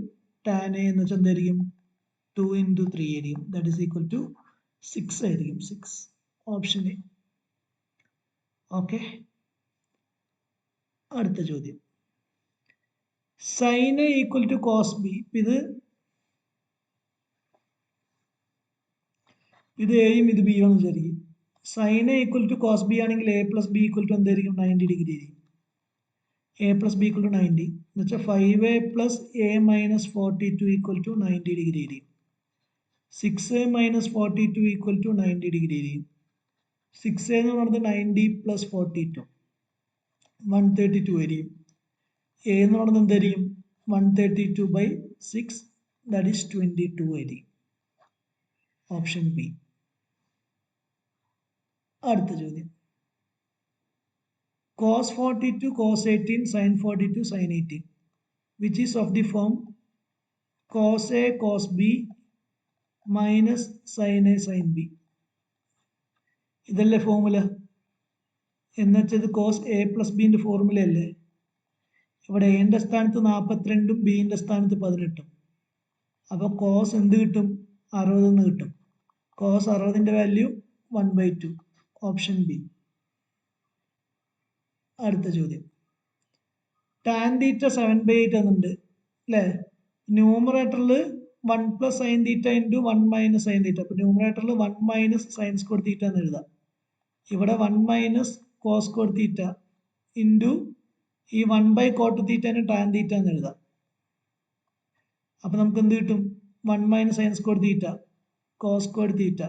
tan a എന്ന് വെച്ചാൽ എന്തായിരിക്കും? 2 ഇൻറ്റു 3 ആയിരിക്കും. ദാറ്റ് ഈസ് ഈക്വൽ ടു 6 ആയിരിക്കും. 6 ഓപ്ഷൻ എ. ഓക്കെ, അടുത്ത ചോദ്യം. sin a equal to cos b. ഇത് എയും ഇത് ബി ആണെന്ന് വിചാരിക്കും. sin a equal to cos b ആണെങ്കിൽ a plus B equal to എന്തായിരിക്കും? 90 ഡിഗ്രി ആയിരിക്കും. a plus B equal to 90 എന്ന് വെച്ചാൽ 5a plus a minus 42 equal to 90 degree ആയിരിക്കും. 6a minus 42 equal to 90 degree ആയിരിക്കും. 6a എന്ന് പറയുന്നത് 90 പ്ലസ് 42 132 ആയിരിക്കും. a എന്ന് പറയുന്നത് എന്തായിരിക്കും? 132 ബൈ 6 ദാറ്റ് ഈസ് 22 ആയിരിക്കും. Option B. അടുത്ത ചോദ്യം. cos 42 cos 18 sin 42 sin 18 which is of the form cos a cos b minus sin a sin b. ഇതല്ലേ ഫോർമുല? എന്നുവെച്ചത് കോസ് എ പ്ലസ് ബിന്റെ ഫോർമുല അല്ലേ? ഇവിടെ എന്റെ സ്ഥാനത്ത് 42ഉം ബിന്റെ സ്ഥാനത്ത് 18ഉം. അപ്പോൾ കോസ് എന്ത് കിട്ടും? 60 എന്ന് കിട്ടും. കോസ് 60ന്റെ വാല്യൂ 1/2. Option B. അടുത്ത ചോദ്യം. ടാൻ തീറ്റ 7/8 എന്നുണ്ട് അല്ലേ? ന്യൂമറേറ്ററിൽ 1 plus sine theta into 1 minus sine theta. അപ്പോൾ ന്യൂമറേറ്ററിൽ 1 മൈനസ് സൈൻ സ്ക്വയർ തീറ്റ എന്ന് എഴുതാം. ഇവിടെ 1 minus cos square theta into ഈ 1 ബൈ കോട്ട് തീറ്റന് ടാൻ തീറ്റ എന്ന് എഴുതാം. അപ്പോൾ നമുക്ക് എന്ത് കിട്ടും? 1 minus sine square theta cos square theta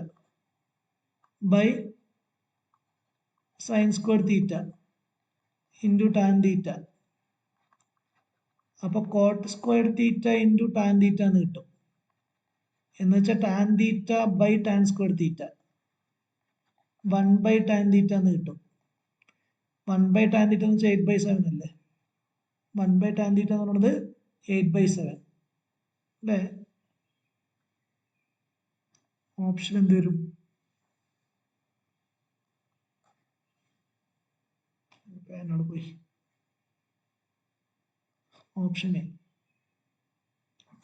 by sine square theta into tan theta. അപ്പോൾ cot square theta into tan theta എന്ന് കിട്ടും. എന്ന് വെച്ചാൽ tan theta by tan square theta 1 by tan theta എന്ന് കിട്ടും. 1 ബൈ ടാൻ തീറ്റ എന്ന് വെച്ചാൽ 8/7 അല്ലേ? 1 ബൈ ടാൻ തീറ്റ എന്ന് പറയുന്നത് 8/7 അല്ലേ? ഓപ്ഷൻ എന്ത് വരും? എന്നോട് പോയി. Option A.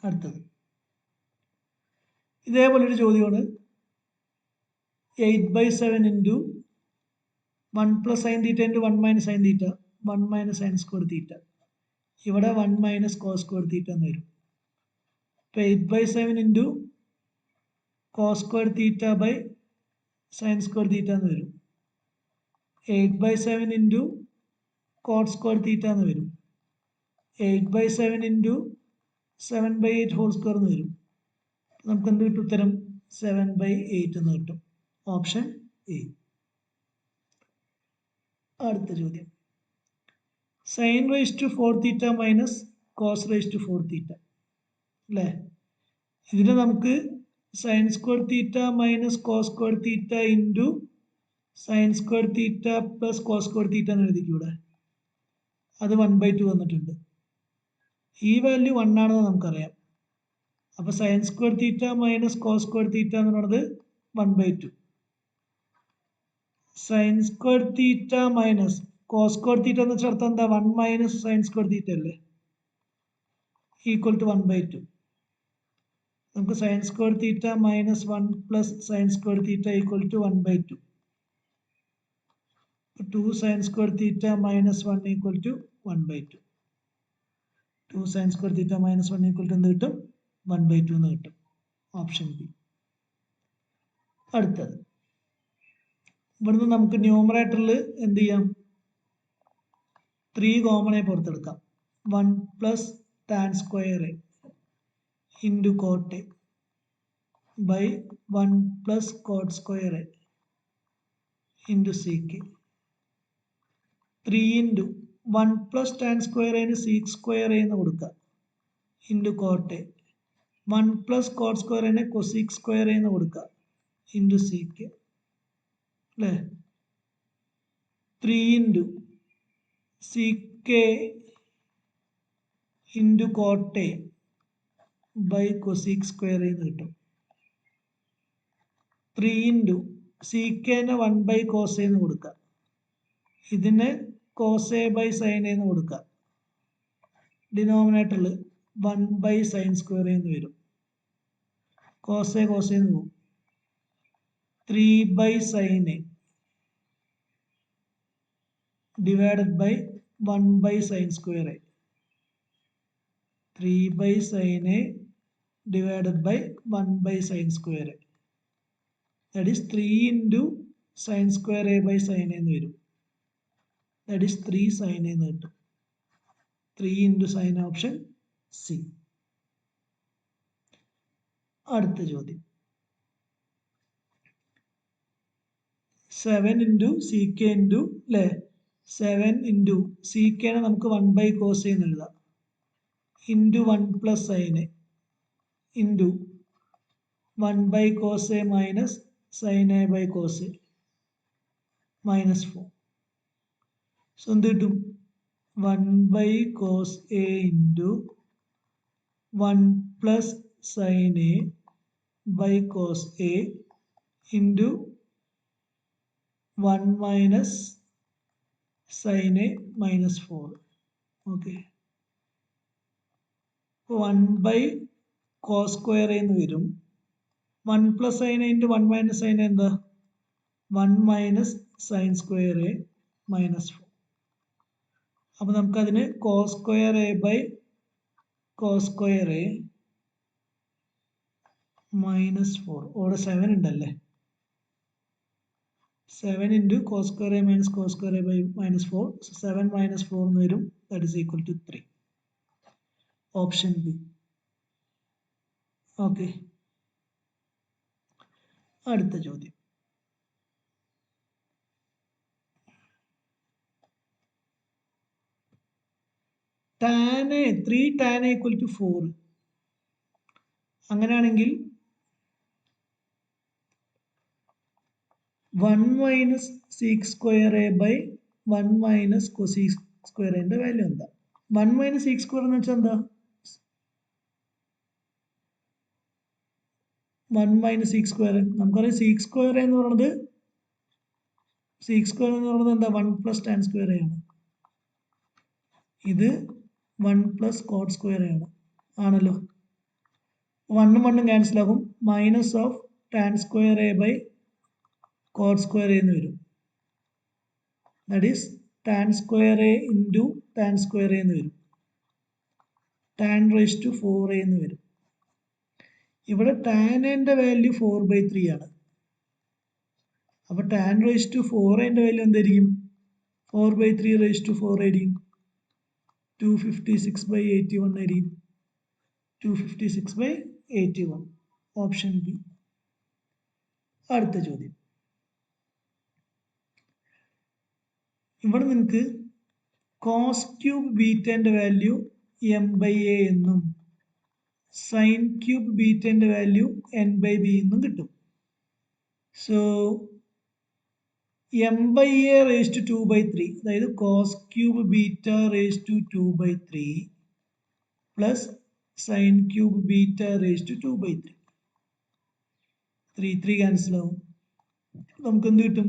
അടുത്തത് ഇതേപോലൊരു ചോദ്യമാണ്. 8/7 into 1 plus sine theta into 1 minus sine തീറ്റ 1 മൈനസ് സൈൻ സ്ക്വയർ തീറ്റ. ഇവിടെ 1 മൈനസ് കോസ് സ്ക്വയർ തീറ്റ എന്ന് വരും. അപ്പോൾ 8/7 into cos square theta by sine square theta എന്ന് വരും. 8/7 ഇൻറ്റു കോട്ട് സ്ക്വയർ തീറ്റ എന്ന് വരും. 8/7 ഇൻറ്റു 7/8 ഹോൾ സ്ക്വയർ എന്ന് വരും. നമുക്ക് എന്ത് കിട്ടും? ഉത്തരം 7/8 എന്ന് കിട്ടും. Option A. അടുത്ത ചോദ്യം, sine raise to 4 theta minus cos raise to 4 theta അല്ലേ? ഇതിനെ നമുക്ക് sine square theta minus cos square theta into sine square theta plus cos square theta എന്ന് എഴുതിക്കൂടെ? അത് 1/2 വന്നിട്ടുണ്ട്. ഈ വാല്യൂ 1 ആണെന്ന് നമുക്കറിയാം. അപ്പോൾ sine square theta minus cos square theta എന്ന് പറയുന്നത് 1/2. Sine square theta minus cos square theta എന്ന് വെച്ചാൽ അർത്ഥം എന്താ? 1 മൈനസ് സൈൻ സ്ക്വയർ തീറ്റ അല്ലേ? Equal to 1/2. നമുക്ക് sine square theta minus 1 plus sine square theta equal to 1/2. 2 sine square theta minus 1 equal to 1/2. 2 sine square theta minus 1 equal to എന്ത് കിട്ടും? 1/2 എന്ന് കിട്ടും. Option B. അടുത്തത്, ഇവിടുന്ന് നമുക്ക് ന്യൂമറേറ്ററിൽ എന്ത് ചെയ്യാം? 3 കോമണെ പുറത്തെടുക്കാം. 1 plus tan square A into cot A by 1 plus cot square A into sec 3 into 1 plus tan square എന് സീക്ക് സ്ക്വയർ എന്ന് കൊടുക്കുക into cot A 1 plus cot square എന് കൊസീക്ക് സ്ക്വയർ എന്ന് കൊടുക്കുക ഇൻറ്റു സീക്ക് അല്ലേ? 3 into sec into cot A by cosec square എന്ന് കിട്ടും. 3 into സീക്കേനെ 1 cos എന്ന് കൊടുക്കുക. ഇതിന് കോസ് എ ബൈ സൈൻ എന്ന് കൊടുക്കുക. ഡിനോമിനേറ്ററിൽ 1 സൈൻ സ്ക്വയർ എന്ന് വരും. കോസ് എന്ന് പോകും. 3 sine A divided by 1 sine square A. 3 sine A divided by 1 sin square a. That is 3 into sin square a by sin a എന്ന് വരും. That is 3 sin a എന്ന് കിട്ടും. 3 into sin ഓപ്ഷൻ സി. അടുത്ത ചോദ്യം, 7 into sec into അല്ലേ? 7 into sec നെ നമുക്ക് 1 cos എന്ന് എഴുതാം. into 1 plus sin a into 1 cos a minus sin a by cos a minus 4. So എന്ത് കിട്ടും? 1 cos a into 1 plus sin a by cos a into 1 minus sin a minus 4. Okay. 1 cos square എന്ന് വരും. 1 plus sin a into 1 minus sin a എന്താ? 1 minus sin square a minus 4. അപ്പോൾ നമുക്കതിന് cos square a by cos square a minus 4. ഇവിടെ 7 ഉണ്ടല്ലേ? 7 into cos square a minus cos square a by minus 4. So 7 minus 4 എന്ന് വരും. That is equal to 3. Option B. Okay. അടുത്ത ചോദ്യം, tan a 3 tan a equal to 4. അങ്ങനെയാണെങ്കിൽ 1 minus sec square a by 1 minus cosec square a ന്റെ value എന്താ? 1 minus sec square എന്ന് വെച്ചാൽ എന്താ? 1 minus sec square. നമുക്കറിയാം sec square എന്ന് പറയുന്നത് എന്താ? 1 plus tan square a ആണ്. ഇത് 1 plus cot square a ആണ്. ആണല്ലോ. 1 1 ക്യാൻസൽ ആകും. Minus of tan square a by cot square a എന്ന് വരും. That is tan square a into tan square a എന്ന് വരും. tan raised to 4a എന്ന് വരും. ഇവിടെ tan ന്റെ വാല്യൂ 4/3 ആണ്. അപ്പോൾ tan raised to 4a ന്റെ വാല്യൂ എന്തായിരിക്കും? 4/3 raised to 4 ആയിരിക്കും. 256/81 ആയിരിക്കും. 256/81 ഓപ്ഷൻ ബി. അടുത്ത ചോദ്യം. ഇവിടെ നിങ്ങൾക്ക് കോസ് ക്യൂബ് ബീറ്റന്റെ വാല്യൂ m/a എന്നും സൈൻ ക്യൂബ് ബീറ്റന്റെ വാല്യൂ n/b എന്നും കിട്ടും. സോ m/a raised to 2/3, അതായത് cos cube beta raised to 2/3 plus sine cube beta raised to 2/3. 3 cancel ആവും. നമുക്ക് എന്ത് കിട്ടും?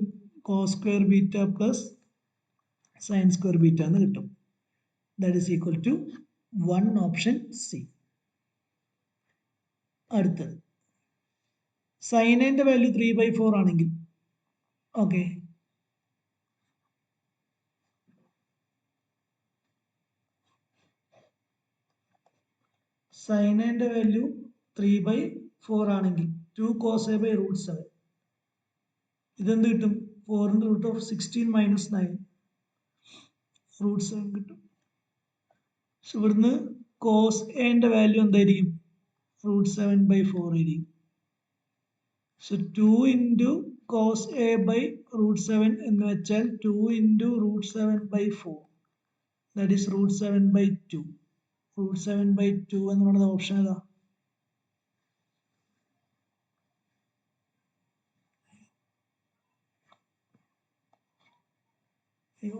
Cos square beta plus sine square beta എന്ന് കിട്ടും. That is equal to 1 option C. അടുത്തത് സൈനിന്റെ വാല്യൂ 3/4 ആണെങ്കിൽ ഓക്കെ, സൈനിന്റെ വാല്യൂ 3/4 ആണെങ്കിൽ 2 cos a/√7 ഇതെന്ത് കിട്ടും? 4√16 - 9 √7 കിട്ടും. ഇവിടുന്ന് കോസ് എന്റെ വാല്യൂ എന്തായിരിക്കും? √7/4 ആയിരിക്കും. സോ 2 into cos a/√7 എന്ന് വെച്ചാൽ 2 into √7/4, ദാറ്റ് ഈസ് √7/2. √7/2 എന്ന് പറയുന്നത് ഓപ്ഷൻ ഏതാ?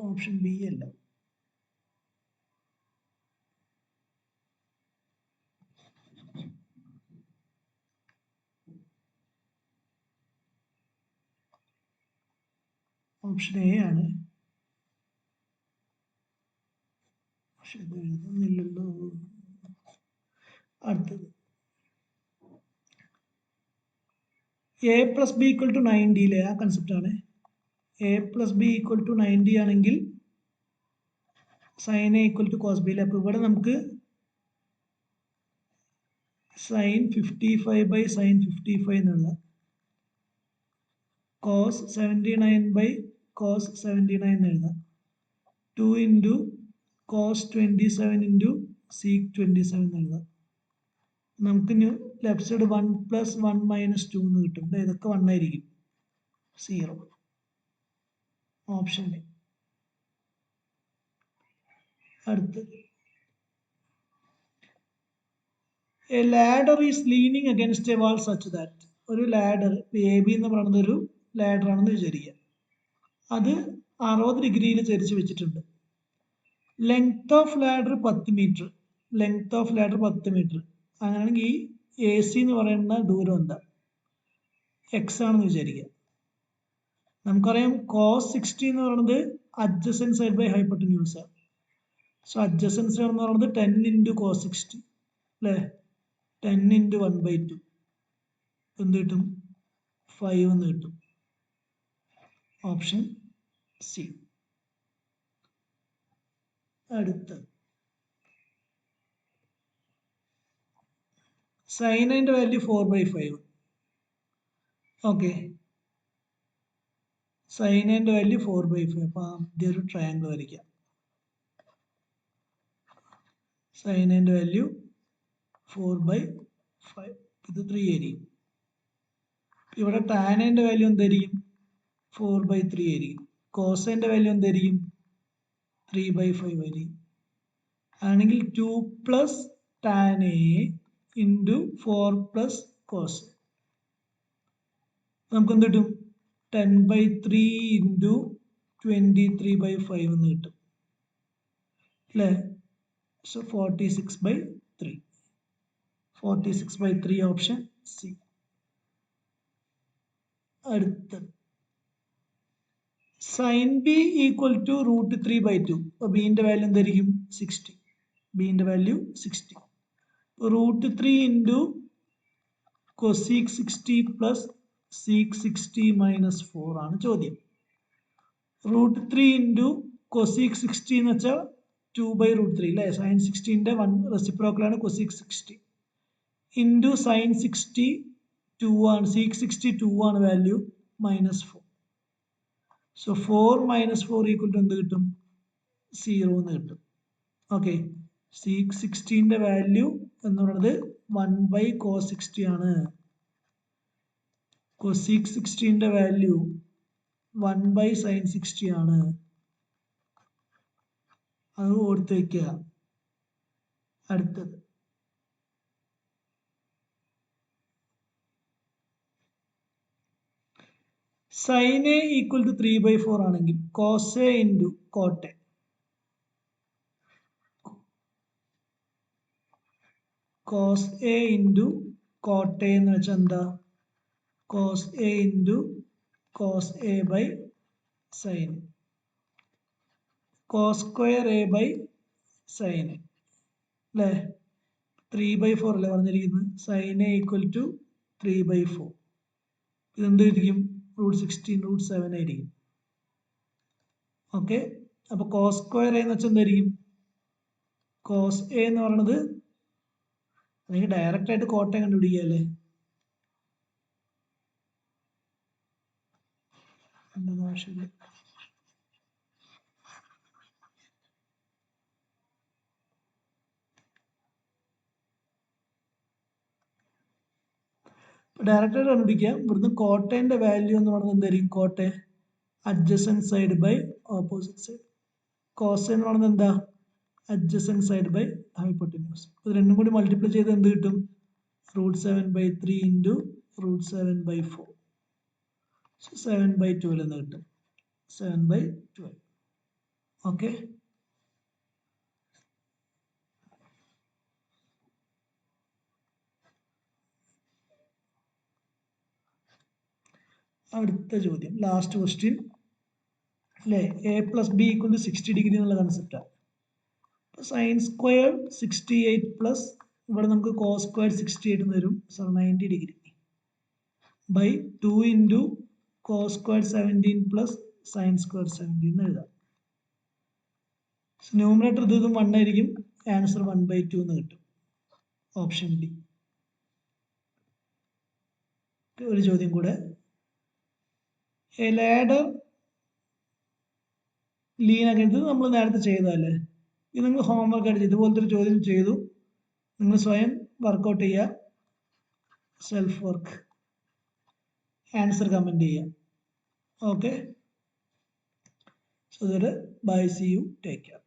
ഓപ്ഷൻ ബി അല്ല. ഓപ്ഷൻ എ ആണ്. പക്ഷെ ഇത് എഴുതുന്നില്ലല്ലോ. അടുത്തത് a + b = 90 ആ കൺസെപ്റ്റ് ആണ്. a + b = 90 ആണെങ്കിൽ സൈൻ a = cos b. അപ്പൊ ഇവിടെ നമുക്ക് സൈൻ 55/sin 55 എന്ന് എഴുതാം. കോസ് 79/cos 79 എന്ന് എഴുതാം. 2 into cos 27 into sec 27 എന്ന് എഴുതാം. നമുക്ക് ലെഫ്റ്റ് സൈഡ് 1 + 1 - 2 എന്ന് കിട്ടും. ഇതൊക്കെ 1 ആയിരിക്കും. 0 ഓപ്ഷൻ എ. അടുത്തത് A ladder is leaning against A wall such that. ഒരു ലാഡർ എ ബി എന്ന് പറയുന്നത് ഒരു ലാഡർ ആണെന്ന് വിചാരിക്കുക. അത് 60 ഡിഗ്രിയിൽ ചരിച്ച് വെച്ചിട്ടുണ്ട്. Length of ladder 10 metre. Length of ladder 10 metre. അങ്ങനെയാണെങ്കിൽ ഈ എ സി എന്ന് പറയുന്ന ദൂരം എന്താ? എക്സ് ആണെന്ന് വിചാരിക്കുക. നമുക്കറിയാം കോസ് 60 എന്ന് പറയുന്നത് അഡ്ജസൻറ്റ് സൈഡ് ബൈ ഹൈപ്പോട്ടന്യൂസ് ആണ്. സോ അഡ്ജസൻറ്റ് സൈഡ് എന്ന് പറയുന്നത് 10 into cos 60 അല്ലേ? 10 into 1/2 എന്ത് കിട്ടും? 5 എന്ന് കിട്ടും. Option C. അടുത്ത സൈനിന്റെ വാല്യൂ 4/5. ഓക്കെ, സൈനിന്റെ വാല്യൂ 4/5. അപ്പൊ ആദ്യം ഒരു ട്രയാങ്കിൾ വരയ്ക്കാം. സൈനിന്റെ വാല്യൂ 4/5, ഇത് 3 ആയിരിക്കും. ഇവിടെ ടാനിന്റെ വാല്യൂ എന്തായിരിക്കും? 4/3 ആയിരിക്കും. കോസിന്റെ വാല്യൂ എന്തായിരിക്കും? 3/5 ആയിരിക്കും. ആണെങ്കിൽ 2 + tan a into 4 + cos. നമുക്ക് എന്ത് കിട്ടും? 10/3 into 23/5 എന്ന് കിട്ടും അല്ലേ? സോ 46/3. 46/3 option C. അടുത്തത് സൈൻ ബി = √3/2. അപ്പോൾ ബിന്റെ വാല്യൂ എന്തായിരിക്കും? 60. ബിന്റെ value 60. √3 into cosec 60 plus sec 60 minus 4 ആണ് ചോദ്യം. √3 into cosec 60 എന്ന് വെച്ചാൽ 2/√3 അല്ലേ? സൈൻ 60ന്റെ 1 റെസിപ്രോക്കലാണ് cosec 60 into സൈൻ 60 2 ആണ്. sec 60 2 ആണ് വാല്യൂ, -4. സോ 4 - 4 = എന്ത് കിട്ടും? 0 എന്ന് കിട്ടും. ഓക്കെ. sec 60ന്റെ വാല്യൂ എന്ന് പറയുന്നത് 1/cos 60 ആണ്. cosec 60ന്റെ വാല്യൂ 1/sin 60 ആണ്. അത് ഓർത്ത് വയ്ക്കുക. അടുത്തത് sin a ഈക്വൽ ടു 3/4 ആണെങ്കിൽ cos a into cot a. cos a into cot a എന്ന് വെച്ചാൽ എന്താ? cos a into cos a by sin. cos square a by sin അല്ലേ? 3/4 അല്ലേ പറഞ്ഞിരിക്കുന്നത്. sin a equal to 3/4. ഇതെന്തായിരിക്കും? √16 √7 ആയിരിക്കും. ഓക്കെ. അപ്പൊ cos സ്ക്വയർ a എന്ന് വെച്ചാൽ എന്തായിരിക്കും? cos a എന്ന് പറയുന്നത് നിങ്ങൾക്ക് ഡയറക്റ്റ് ആയിട്ട് കോട്ടയം കണ്ടുപിടിക്കുക അല്ലേ? ആവശ്യമില്ല. ഡയറക്റ്റ് ആയിട്ട് കണ്ടുപിടിക്കാം. ഇവിടുന്ന് കോട്ടേന്റെ വാല്യൂ എന്ന് പറയുന്നത് എന്തായിരിക്കും? കോട്ടെ adjacent side by opposite side. Cos എന്ന് പറയുന്നത് എന്താ? Adjacent side by hypotenuse. ഇത് രണ്ടും കൂടി മൾട്ടിപ്ലൈ ചെയ്ത് എന്ത് കിട്ടും? √7/3 ഇൻറ്റു √7/4. 7/12 എന്ന് കിട്ടും. 7/12. ഓക്കെ. അടുത്ത ചോദ്യം, ലാസ്റ്റ് ക്വസ്റ്റ്യൻ അല്ലേ? a plus B equal to 60 degree എന്നുള്ള കൺസെപ്റ്റാണ്. സൈൻ സ്ക്വയർ 68 പ്ലസ് ഇവിടെ നമുക്ക് കോസ് സ്ക്വയർ 68 എന്ന് വരും. 90 degree by 2 into cos square 17 plus sine square 17 എന്ന് എഴുതാം. ന്യൂമറേറ്റർ ഇതും 1 ആയിരിക്കും. ആൻസർ 1/2 എന്ന് കിട്ടും. Option D. ഒരു ചോദ്യം കൂടെ. എ ലാഡർ ലീൻ അഗൈൻസ്റ്റ് നമ്മൾ നേരത്തെ ചെയ്തതല്ലേ? ഇത് നിങ്ങൾ ഹോംവർക്ക് ആയിട്ട് ഇതുപോലത്തെ ഒരു ചോദ്യം ചെയ്തു. നിങ്ങൾ സ്വയം വർക്കൗട്ട് ചെയ്യുക. Self work. ആൻസർ കമൻറ്റ് ചെയ്യുക. Okay. So that bye, see you, take care.